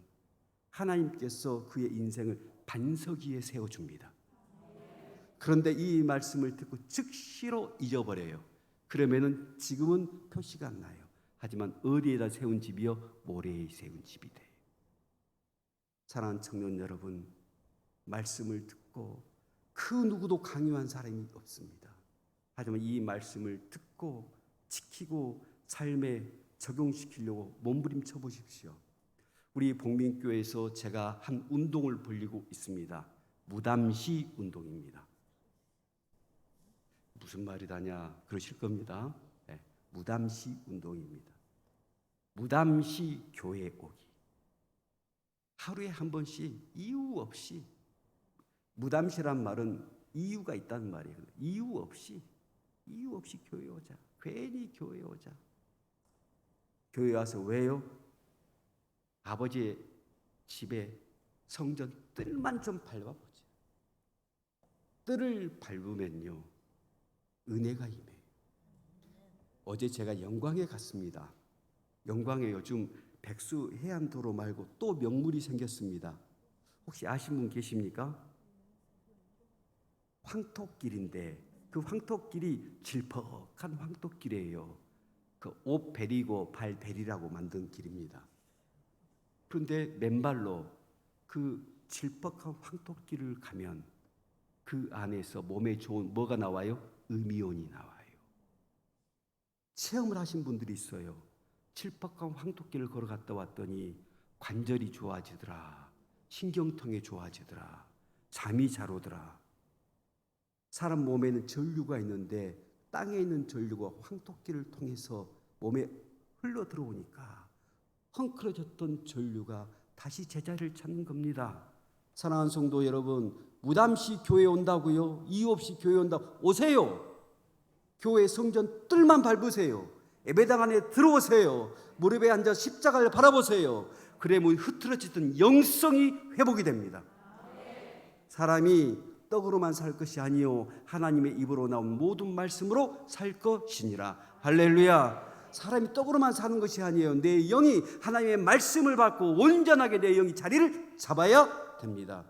하나님께서 그의 인생을 반석 위에 세워줍니다. 그런데 이 말씀을 듣고 즉시로 잊어버려요. 그러면은 지금은 표시가 안 나요. 하지만 어디에다 세운 집이요? 모래에 세운 집이 돼요. 사랑하는 청년 여러분, 말씀을 듣고 그 누구도 강요한 사람이 없습니다. 하지만 이 말씀을 듣고 지키고 삶에 적용시키려고 몸부림쳐 보십시오. 우리 복민교회에서 제가 한 운동을 벌이고 있습니다. 무담시 운동입니다. 무슨 말이다냐 그러실 겁니다. 네, 무담시 운동입니다. 무담시 교회 오기. 하루에 한 번씩 이유 없이, 무담시란 말은 이유가 있다는 말이에요. 이유 없이 교회 오자. 괜히 교회 오자. 교회 와서 왜요? 아버지의 집에 성전 뜰만 좀 밟아보자. 뜰을 밟으면요 은혜가 임해요. 어제 제가 영광에 갔습니다. 영광에 요즘 백수 해안도로 말고 또 명물이 생겼습니다. 혹시 아시는 분 계십니까? 황토길인데 그 황토길이 질퍽한 황토길이에요. 그 옷 베리고 발 베리라고 만든 길입니다. 그런데 맨발로 그 질퍽한 황토길을 가면 그 안에서 몸에 좋은 뭐가 나와요? 음이온이 나와요. 체험을 하신 분들이 있어요. 질퍽한 황토길을 걸어갔다 왔더니 관절이 좋아지더라. 신경통이 좋아지더라. 잠이 잘 오더라. 사람 몸에는 전류가 있는데 땅에 있는 전류가 황토길을 통해서 몸에 흘러 들어오니까 헝클어졌던 전류가 다시 제자리를 찾는 겁니다. 사랑하는 성도 여러분, 무담시 교회 온다고요? 이유 없이 교회 온다. 오세요. 교회 성전 뜰만 밟으세요. 예배당 안에 들어오세요. 무릎에 앉아 십자가를 바라보세요. 그러면 흐트러지던 영성이 회복이 됩니다. 사람이 떡으로만 살 것이 아니요 하나님의 입으로 나온 모든 말씀으로 살 것이니라. 할렐루야. 사람이 떡으로만 사는 것이 아니에요. 내 영이 하나님의 말씀을 받고 온전하게 내 영이 자리를 잡아야 됩니다.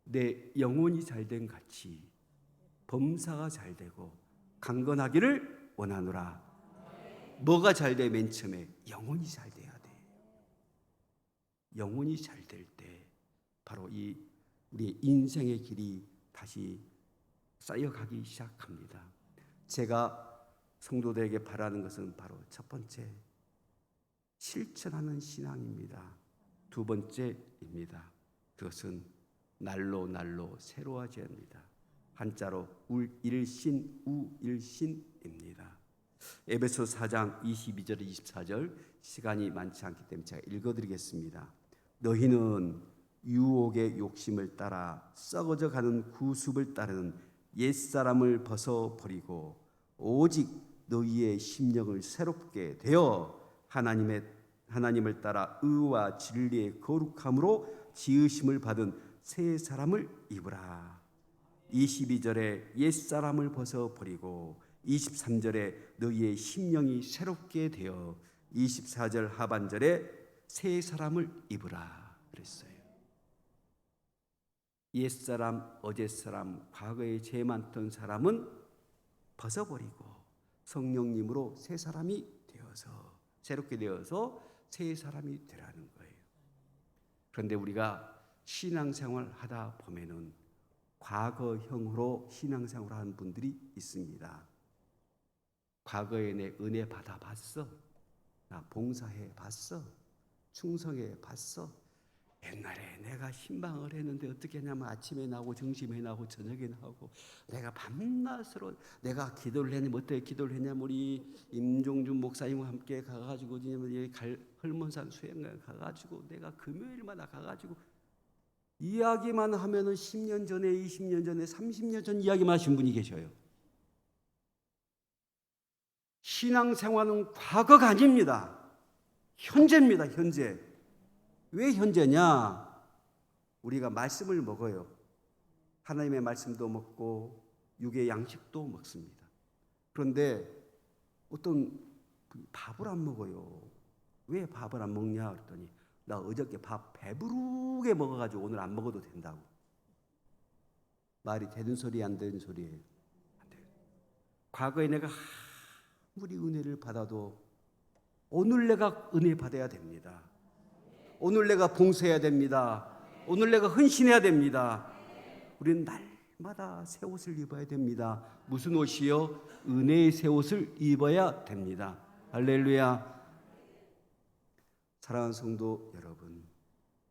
내 영혼이 잘된 같이 범사가 잘되고 강건하기를 원하노라. 뭐가 잘돼? 맨 처음에 영혼이 잘돼야 돼. 영혼이 잘될 때 바로 이 우리 인생의 길이 다시 쌓여가기 시작합니다. 제가 성도들에게 바라는 것은 바로 첫 번째, 실천하는 신앙입니다. 두 번째입니다. 그것은 날로 새로워져야 합니다. 한자로 울일신 우일신입니다. 에베소 4장 22절 24절 시간이 많지 않기 때문에 제가 읽어드리겠습니다. 너희는 유혹의 욕심을 따라 썩어져 가는 구습을 따르는 옛사람을 벗어버리고 오직 너희의 심령을 새롭게 되어 하나님을 따라 의와 진리의 거룩함으로 지으심을 받은 새 사람을 입으라. 22절에 옛사람을 벗어버리고 23절에 너희의 심령이 새롭게 되어 24절 하반절에 새 사람을 입으라 그랬어요. 옛사람, 어젯사람, 과거에 죄 많던 사람은 벗어버리고 성령님으로 새 사람이 되어서, 새롭게 되어서 새 사람이 되라는 거예요. 그런데 우리가 신앙생활 하다 보면은 과거형으로 신앙생활 하는 분들이 있습니다. 과거에 내 은혜 받아봤어? 나 봉사해 봤어? 충성해 봤어? 옛날에 내가 신방을 했는데 어떻게 했냐면 아침에 나오고 점심에 나오고 저녁에 나오고 내가 밤낮으로 내가 기도를 했냐면 어떻게 기도를 했냐면 우리 임종준 목사님과 함께 가가지고 여기 헐몬산 수행관 가가지고 내가 금요일마다 가가지고 이야기만 하면은 10년 전에 20년 전에 30년 전 이야기만 하신 분이 계셔요. 신앙생활은 과거가 아닙니다. 현재입니다. 현재. 왜 현재냐? 우리가 말씀을 먹어요. 하나님의 말씀도 먹고 육의 양식도 먹습니다. 그런데 어떤 밥을 안 먹어요. 왜 밥을 안 먹냐 그랬더니 나 어저께 밥 배부르게 먹어가지고 오늘 안 먹어도 된다고. 말이 되는 소리 안 되는 소리예요. 안 돼요. 과거에 내가 아무리 은혜를 받아도 오늘 내가 은혜 받아야 됩니다. 오늘 내가 봉사해야 됩니다. 오늘 내가 헌신해야 됩니다. 우리는 날마다 새 옷을 입어야 됩니다. 무슨 옷이요? 은혜의 새 옷을 입어야 됩니다. 할렐루야. 사랑하는 성도 여러분,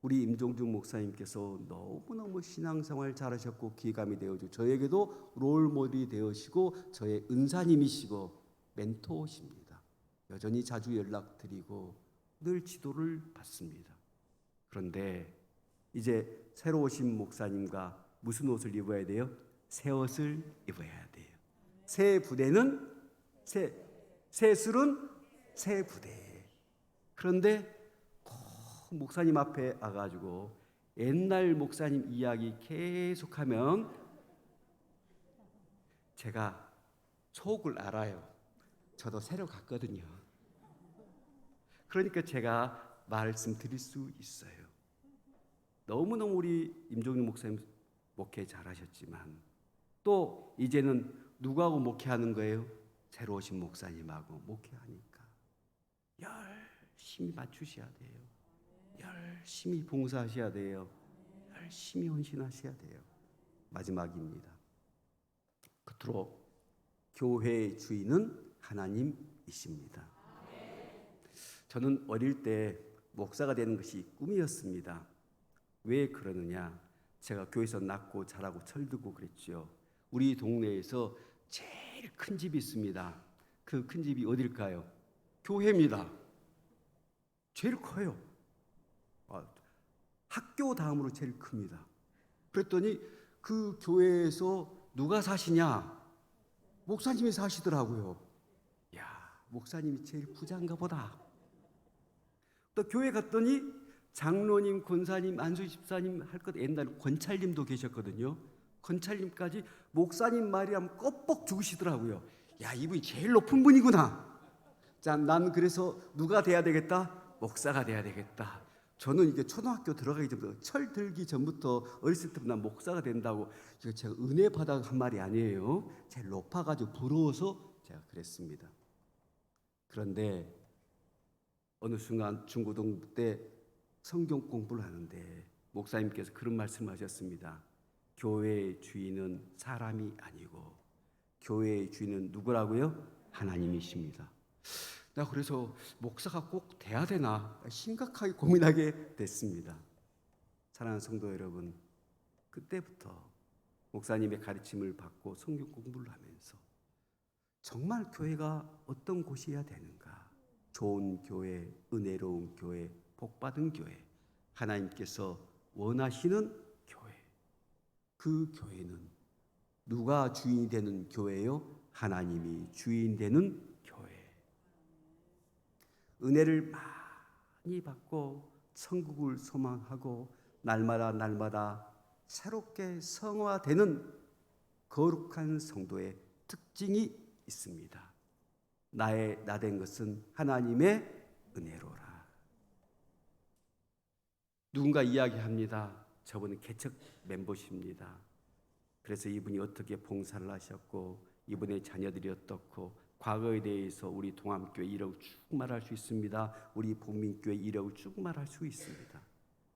우리 임종준 목사님께서 너무너무 신앙생활 잘하셨고 기감이 되어주고 저에게도 롤모델이 되어시고 저의 은사님이시고 멘토십니다. 여전히 자주 연락드리고 늘 지도를 받습니다. 그런데 이제 새로 오신 목사님과 무슨 옷을 입어야 돼요? 새 옷을 입어야 돼요. 새 부대는 새 술은 새 부대. 그런데 목사님 앞에 와가지고 옛날 목사님 이야기 계속하면 제가 속을 알아요. 저도 새로 갔거든요. 그러니까 제가 말씀드릴 수 있어요. 너무너무 우리 임종윤 목사님 목회 잘하셨지만 또 이제는 누구하고 목회하는 거예요? 새로 오신 목사님하고 목회하니까 열심히 맞추셔야 돼요. 열심히 봉사하셔야 돼요. 열심히 헌신하셔야 돼요. 마지막입니다. 끝으로 교회의 주인은 하나님이십니다. 저는 어릴 때 목사가 되는 것이 꿈이었습니다. 왜 그러느냐? 제가 교회에서 낳고 자라고 철들고 그랬죠. 우리 동네에서 제일 큰 집이 있습니다. 그 큰 집이 어딜까요? 교회입니다. 제일 커요. 학교 다음으로 제일 큽니다. 그랬더니 그 교회에서 누가 사시냐? 목사님이 사시더라고요. 야, 목사님이 제일 부자인가 보다. 또 교회 갔더니 장로님, 권사님, 안수 집사님 할 것 옛날에 권찰님도 계셨거든요. 권찰님까지 목사님 말이라면 껍벅 죽으시더라고요. 야, 이분이 제일 높은 분이구나. 자, 난 그래서 누가 돼야 되겠다? 목사가 돼야 되겠다. 저는 이게 초등학교 들어가기 전부터 철 들기 전부터 어렸을 때부터 난 목사가 된다고 이거 제가 은혜 받아 한 말이 아니에요. 제일 높아가지고 부러워서 제가 그랬습니다. 그런데 어느 순간 중고등부 때 성경 공부를 하는데 목사님께서 그런 말씀하셨습니다. 교회의 주인은 사람이 아니고 교회의 주인은 누구라고요? 하나님이십니다. 나 그래서 목사가 꼭 돼야 되나 심각하게 고민하게 됐습니다. 사랑하는 성도 여러분, 그때부터 목사님의 가르침을 받고 성경 공부를 하면서 정말 교회가 어떤 곳이어야 되는가? 좋은 교회, 은혜로운 교회, 복받은 교회, 하나님께서 원하시는 교회. 그 교회는 누가 주인이 되는 교회요? 하나님이 주인 되는 교회. 은혜를 많이 받고 천국을 소망하고 날마다 새롭게 성화되는 거룩한 성도의 특징이 있습니다. 나된 것은 하나님의 은혜로라. 누군가 이야기합니다. 저분은 개척 멤버십니다. 그래서 이분이 어떻게 봉사를 하셨고 이분의 자녀들이 어떻고 과거에 대해서 우리 동암교회 이력을 쭉 말할 수 있습니다. 우리 복민교회 이력을 쭉 말할 수 있습니다.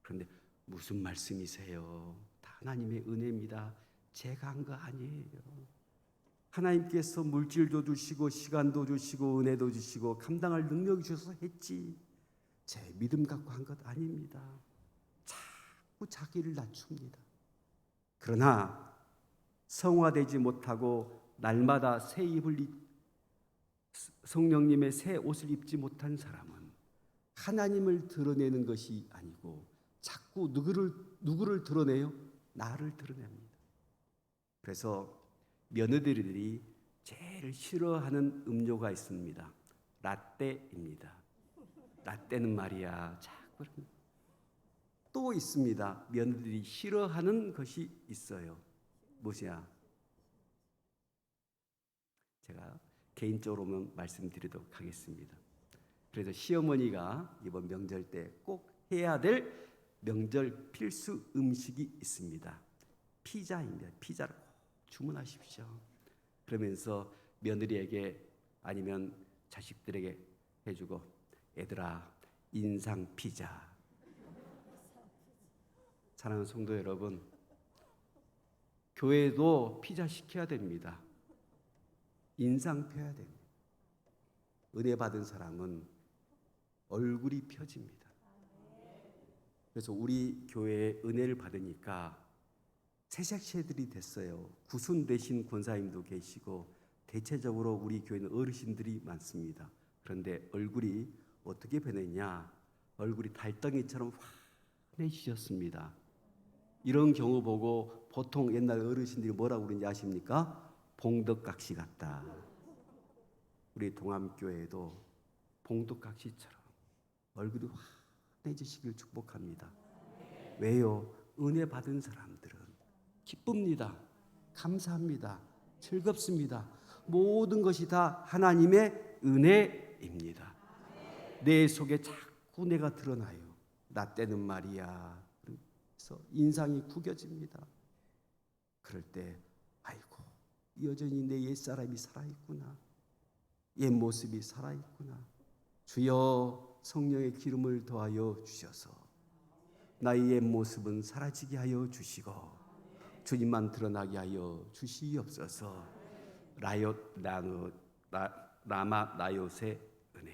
그런데 무슨 말씀이세요? 다 하나님의 은혜입니다. 제가 한 거 아니에요. 하나님께서 물질도 주시고 시간도 주시고 은혜도 주시고 감당할 능력이 주셔서 했지 제 믿음 갖고 한 것 아닙니다. 자꾸 자기를 낮춥니다. 그러나 성화되지 못하고 날마다 새 성령님의 새 옷을 입지 못한 사람은 하나님을 드러내는 것이 아니고 자꾸 누구를 드러내요? 나를 드러냅니다. 그래서 며느리들이 제일 싫어하는 음료가 있습니다. 라떼입니다. 라떼는 말이야 자꾸 또 있습니다. 며느리들이 싫어하는 것이 있어요. 무엇이야? 제가 개인적으로만 말씀드리도록 하겠습니다. 그래서 시어머니가 이번 명절 때 꼭 해야 될 명절 필수 음식이 있습니다. 피자입니다. 피자를 꼭 주문하십시오. 그러면서 며느리에게 아니면 자식들에게 해주고 얘들아 인상 피자. 사랑하는 성도 여러분, 교회도 피자 시켜야 됩니다. 인상 펴야 됩니다. 은혜 받은 사람은 얼굴이 펴집니다. 그래서 우리 교회에 은혜를 받으니까 새색시들이 됐어요. 구순 대신 권사님도 계시고 대체적으로 우리 교회는 어르신들이 많습니다. 그런데 얼굴이 어떻게 변했냐? 얼굴이 달덩이처럼 환해지셨습니다. 이런 경우 보고 보통 옛날 어르신들이 뭐라고 그러는지 아십니까? 봉덕각시 같다. 우리 동암교회도 봉덕각시처럼 얼굴이 환해지시길 축복합니다. 왜요? 은혜 받은 사람들은 기쁩니다. 감사합니다. 즐겁습니다. 모든 것이 다 하나님의 은혜입니다. 내 속에 자꾸 내가 드러나요. 나 때는 말이야. 그래서 인상이 구겨집니다. 그럴 때 아이고 여전히 내 옛사람이 살아있구나. 옛 모습이 살아있구나. 주여 성령의 기름을 더하여 주셔서 나의 옛 모습은 사라지게 하여 주시고 주님만 드러나게 하여 주시옵소서. 라마 나요새 은혜.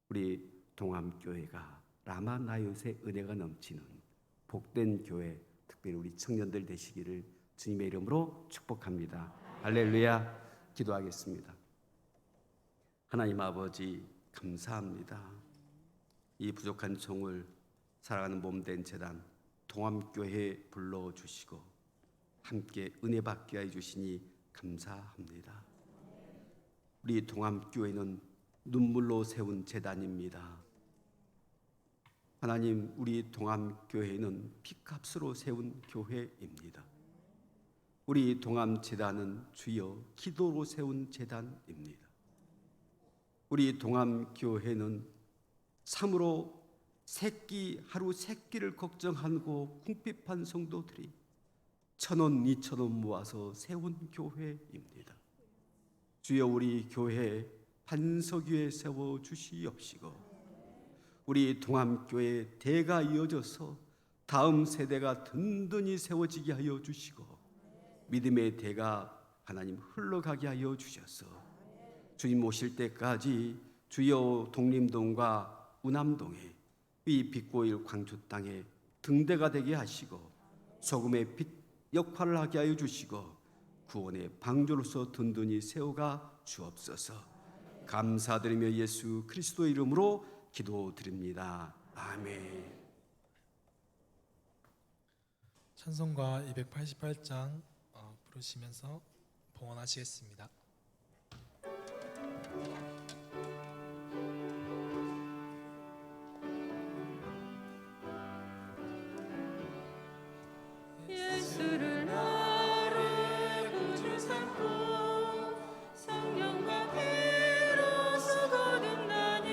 우리 동암교회가 라마 나요새 은혜가 넘치는 복된 교회, 특별히 우리 청년들 되시기를 주님의 이름으로 축복합니다. 할렐루야. 기도하겠습니다. 하나님 아버지 감사합니다. 이 부족한 종을 살아가는 몸된 재단 동암교회에 불러주시고 함께 은혜 받게 해주시니 감사합니다. 우리 동암교회는 눈물로 세운 재단입니다. 하나님, 우리 동암교회는 피값으로 세운 교회입니다. 우리 동암재단은 주여 기도로 세운 재단입니다. 우리 동암교회는 참으로 하루 세끼를 걱정하고 궁핍한 성도들이 1,000원, 2,000원 모아서 세운 교회입니다. 주여 우리 교회 반석 위에 세워 주시옵시고 우리 동암교회 대가 이어져서 다음 세대가 든든히 세워지게 하여 주시고 믿음의 대가 하나님 흘러가게 하여 주셔서 주님 오실 때까지 주여 독림동과 우남동에 이 빛고일 광주 땅에 등대가 되게 하시고 소금의 빛 역할을 하게 하여 주시고 구원의 방주로서 든든히 세워가 주옵소서. 감사드리며 예수 그리스도 이름으로 기도드립니다. 아멘. 찬송가 288장 부르시면서 봉헌하시겠습니다. 예수를 나를 구주 삼고 성령과 피로써 거듭나니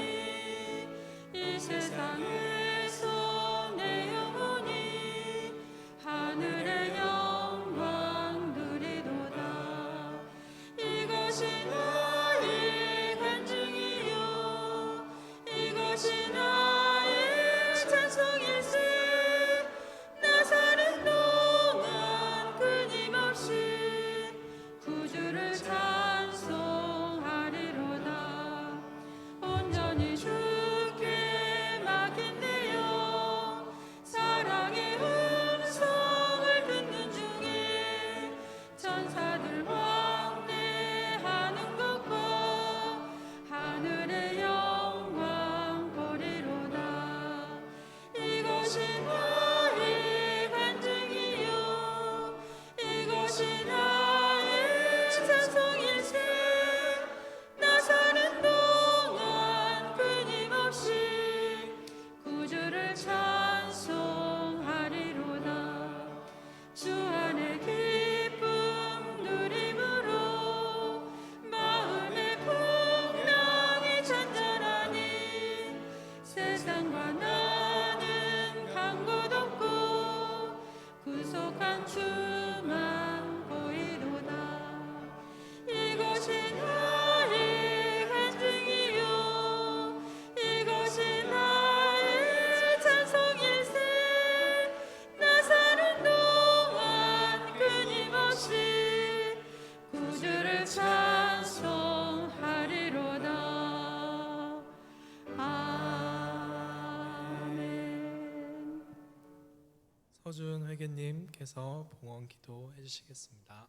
권혜교님께서 봉헌 기도 해주시겠습니다.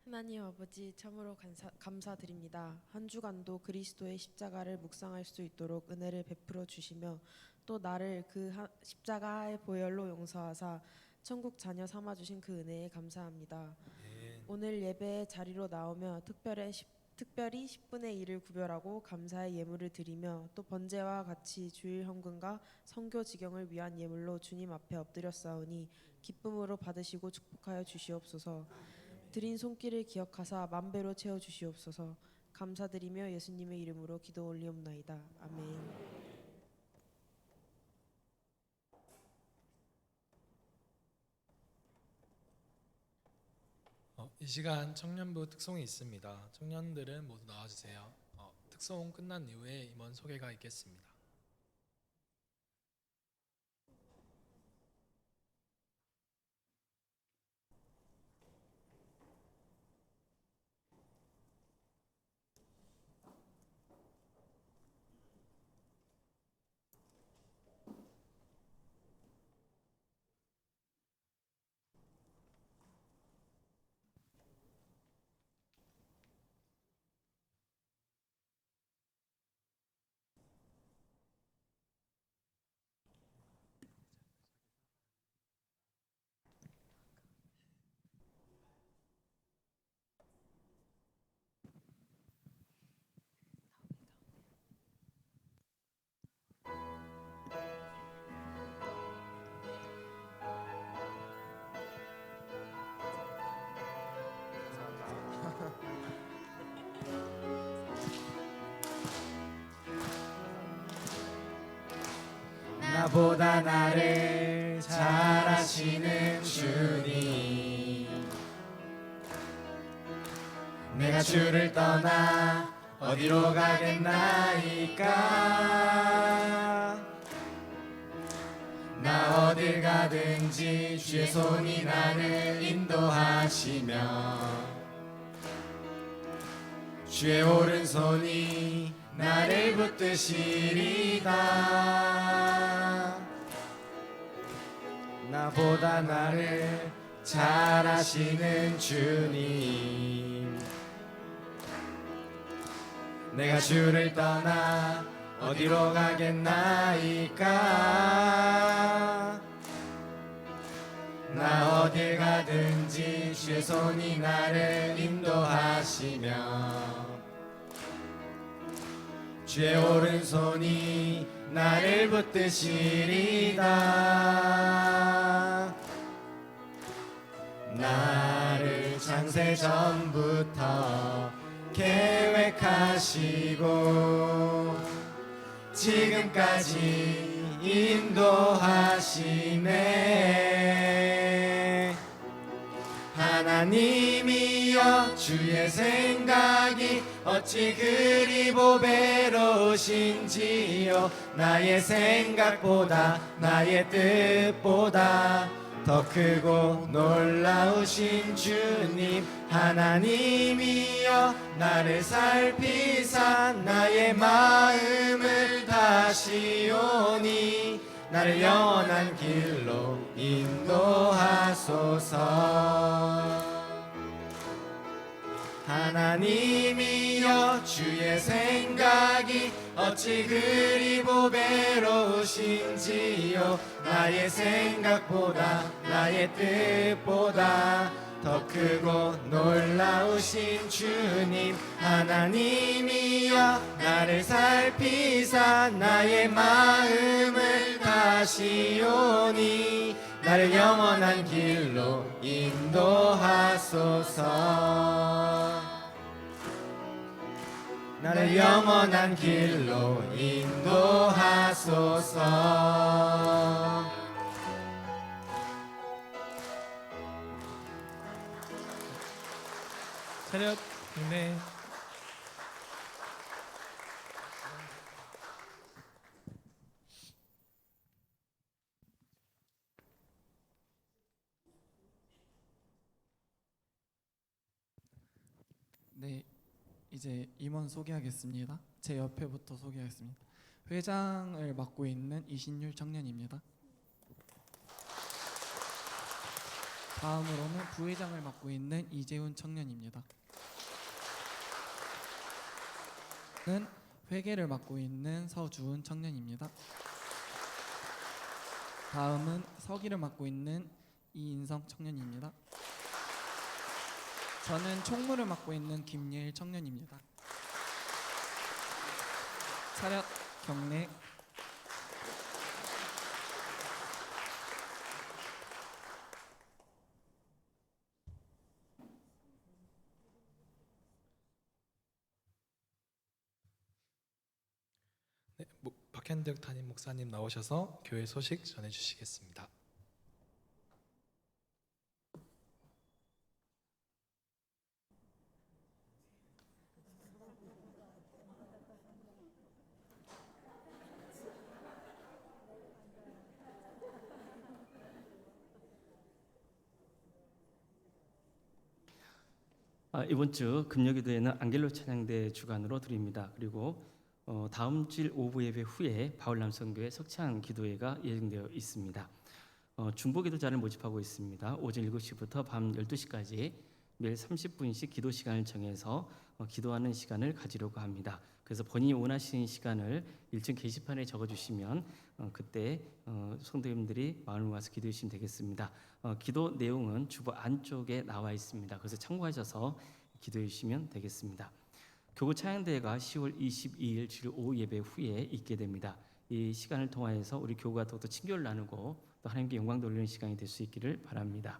하나님 아버지 참으로 감사드립니다. 한 주간도 그리스도의 십자가를 묵상할 수 있도록 은혜를 베풀어 주시며 또 나를 그 십자가의 보혈로 용서하사 천국 자녀 삼아 주신 그 은혜에 감사합니다. 오늘 예배의 자리로 나오며 특별히 10분의 1을 구별하고 감사의 예물을 드리며 또 번제와 같이 주일 헌금과 선교 지경을 위한 예물로 주님 앞에 엎드렸사오니 기쁨으로 받으시고 축복하여 주시옵소서. 드린 손길을 기억하사 만배로 채워 주시옵소서. 감사드리며 예수님의 이름으로 기도 올리옵나이다. 아멘. 이 시간 청년부 특송이 있습니다. 청년들은 모두 나와주세요. 특송 끝난 이후에 임원 소개가 있겠습니다. 나보다 나를 잘 아시는 주님, 내가 주를 떠나 어디로 가겠나이까. 나 어딜 가든지 주의 손이 나를 인도하시며 주의 오른손이 나를 붙드시리다. 나보다 나를 잘 아시는 주님, 내가 주를 떠나 어디로 가겠나이까. 나 어딜 가든지 주의 손이 나를 인도하시며 주의 오른손이 나를 붙드시리다. 나를 창세 전부터 계획하시고 지금까지 인도하시네. 하나님이여 주의 생각이 어찌 그리 보배로우신지요. 나의 생각보다 나의 뜻보다 더 크고 놀라우신 주님, 하나님이여 나를 살피사 나의 마음을 다시오니 나를 영원한 길로 인도하소서. 하나님이여 주의 생각이 어찌 그리 보배로우신지요. 나의 생각보다 나의 뜻보다 더 크고 놀라우신 주님, 하나님이여 나를 살피사 나의 마음을 다시오니 나를 영원한 길로 인도하소서. 나를 영원한 길로 인도하소서. 차렷 경례. 이제 임원 소개하겠습니다. 제 옆에부터 소개하겠습니다. 회장을 맡고 있는 이신율 청년입니다. 다음으로는 부회장을 맡고 있는 이재훈 청년입니다. 는 회계를 맡고 있는 서주은 청년입니다. 다음은 서기를 맡고 있는 이인성 청년입니다. 저는 총무를 맡고 있는 김예일 청년입니다. 차렷 경례. 네, 박현득 담임 목사님 나오셔서 교회 소식 전해주시겠습니다. 이번 주 금요기도에는 안겔로 찬양대 주관으로 드립니다. 그리고 다음 주일 오후 예배 후에 바울남성교회 석찬 기도회가 예정되어 있습니다. 중보기도자를 모집하고 있습니다. 오전 7시부터 밤 12시까지 매일 30분씩 기도 시간을 정해서 기도하는 시간을 가지려고 합니다. 그래서 본인이 원하시는 시간을 1층 게시판에 적어주시면 그때 성도님들이 마음을 모아서 기도해 주시면 되겠습니다. 기도 내용은 주보 안쪽에 나와 있습니다. 그래서 참고하셔서 기도해 주시면 되겠습니다. 교구 찬양대회가 10월 22일 주일 오후 예배 후에 있게 됩니다. 이 시간을 통하여서 우리 교구가 더욱더 친교를 나누고 또 하나님께 영광 돌리는 시간이 될 수 있기를 바랍니다.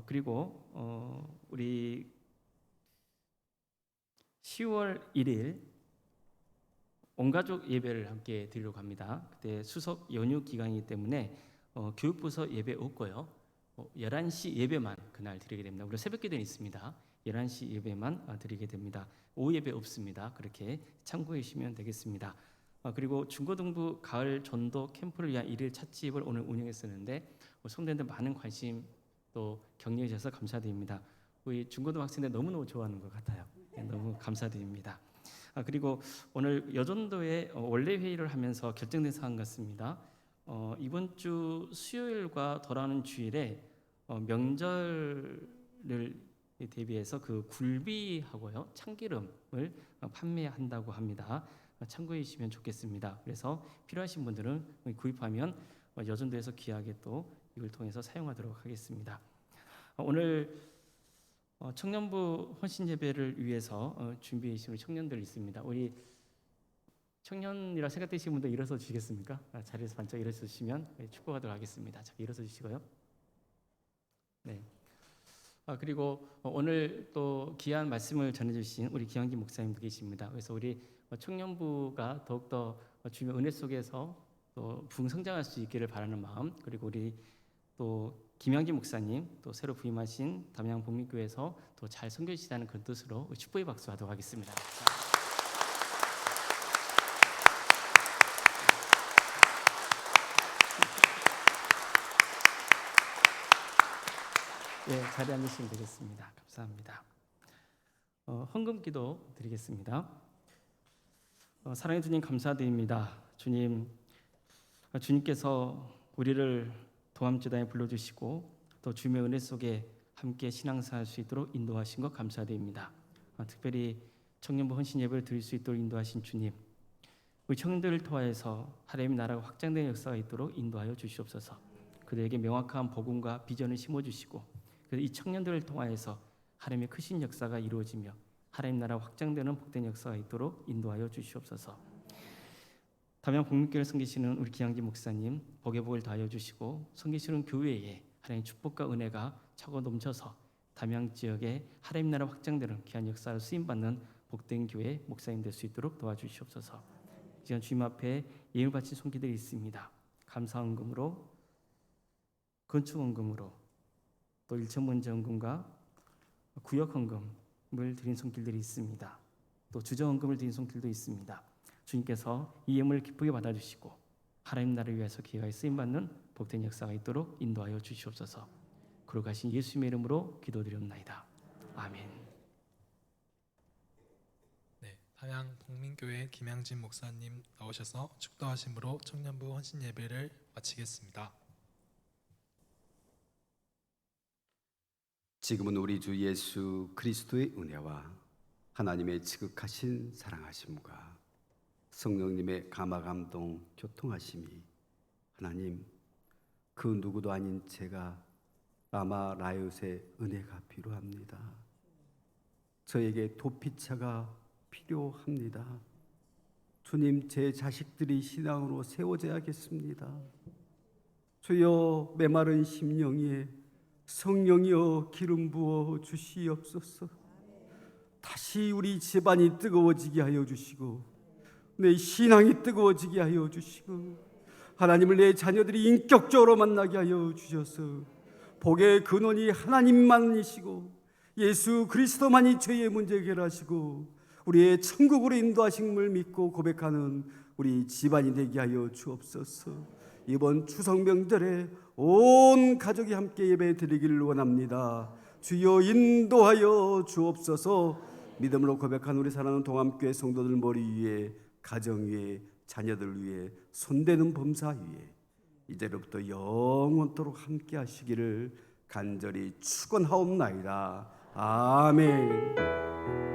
그리고 우리 10월 1일 온가족 예배를 함께 드리려고 합니다. 그때 수석 연휴 기간이기 때문에 교육부서 예배 없고요. 11시 예배만 그날 드리게 됩니다. 우리 새벽 기도는 있습니다. 11시 예배만 드리게 됩니다. 오후 예배 없습니다. 그렇게 참고해 주시면 되겠습니다. 그리고 중고등부 가을 전도 캠프를 위한 일일 찻집을 오늘 운영했었는데 성도님들 많은 관심 또 격려해 주셔서 감사드립니다. 우리 중고등 학생들 너무너무 좋아하는 것 같아요. 너무 감사드립니다. 그리고 오늘 여전도의 원래 회의를 하면서 결정된 사항 같습니다. 이번 주 수요일과 돌아오는 주일에 명절을 대비해서 그 굴비하고요 참기름을 판매한다고 합니다. 참고해 주시면 좋겠습니다. 그래서 필요하신 분들은 구입하면 여전도에서 귀하게 또 이걸 통해서 사용하도록 하겠습니다. 오늘 청년부 헌신 예배를 위해서 준비해 주신 우리 청년들 있습니다. 우리 청년이라 생각되시는 분들 일어서 주시겠습니까? 자리에서 반짝 일어서 주시면 축복하도록 하겠습니다. 자, 일어서 주시고요. 네. 그리고 오늘 또 귀한 말씀을 전해주신 우리 기왕기 목사님도 계십니다. 그래서 우리 청년부가 더욱더 주님의 은혜 속에서 또 부흥성장할 수 있기를 바라는 마음, 그리고 우리 또 김양기 목사님 또 새로 부임하신 담양 복립교회에서 또 잘 섬겨주시다는 그런 뜻으로 축복의 박수 하도록 하겠습니다. 예, 자리에 앉으시면 되겠습니다. 감사합니다. 헌금기도 드리겠습니다. 사랑의 주님 감사드립니다. 주님께서 우리를 도암재단에 불러주시고 또 주님의 은혜 속에 함께 신앙생활 할 수 있도록 인도하신 것 감사드립니다. 특별히 청년부 헌신 예배를 드릴 수 있도록 인도하신 주님, 우리 청년들을 통하여서 하나님의 나라가 확장되는 역사가 있도록 인도하여 주시옵소서. 그들에게 명확한 복음과 비전을 심어주시고 그래서 이 청년들을 통하여서 하나님의 크신 역사가 이루어지며 하나님 나라 확장되는 복된 역사가 있도록 인도하여 주시옵소서. 담양 복립교회를 섬기시는 우리 기양기 목사님 복의 복을 다하여 주시고 섬기시는 교회에 하나님의 축복과 은혜가 차고 넘쳐서 담양 지역에 하나님 나라 확장되는 귀한 역사를 쓰임받는 복된 교회 목사님 될 수 있도록 도와주시옵소서. 지금 주님 앞에 예물 바친 손길들이 있습니다. 감사헌금으로, 건축헌금으로, 또 일천문제헌금과 구역헌금을 드린 손길들이 있습니다. 또 주정헌금을 드린 손길도 있습니다. 주님께서 이 예물을 기쁘게 받아주시고 하나님 나라를 위해서 기회가 쓰임받는 복된 역사가 있도록 인도하여 주시옵소서. 거룩하신 예수님의 이름으로 기도드리옵나이다. 아멘. 한양 복민교회 김양진 목사님 나오셔서 축도하심으로 청년부 헌신 예배를 마치겠습니다. 지금은 우리 주 예수 그리스도의 은혜와 하나님의 지극하신 사랑하심과 성령님의 감화 감동 교통하심이 하나님 그 누구도 아닌 제가 라마 라요스의 은혜가 필요합니다. 저에게 도피처가 필요합니다. 주님, 제 자식들이 신앙으로 세워져야겠습니다. 주여, 메마른 심령에 성령이여 기름 부어 주시옵소서. 다시 우리 집안이 뜨거워지게 하여 주시고 내 신앙이 뜨거워지게 하여 주시고 하나님을 내 자녀들이 인격적으로 만나게 하여 주셔서 복의 근원이 하나님만이시고 예수 그리스도만이 죄의 문제 해결하시고 우리의 천국으로 인도하심을 믿고 고백하는 우리 집안이 되게 하여 주옵소서. 이번 추석 명절에 온 가족이 함께 예배 드리기를 원합니다. 주여 인도하여 주옵소서. 믿음으로 고백한 우리 사랑하는 동암교회 성도들 머리 위에, 가정 위에, 자녀들 위에, 손대는 범사 위에 이제로부터 영원토록 함께 하시기를 간절히 축원하옵나이다. 아멘.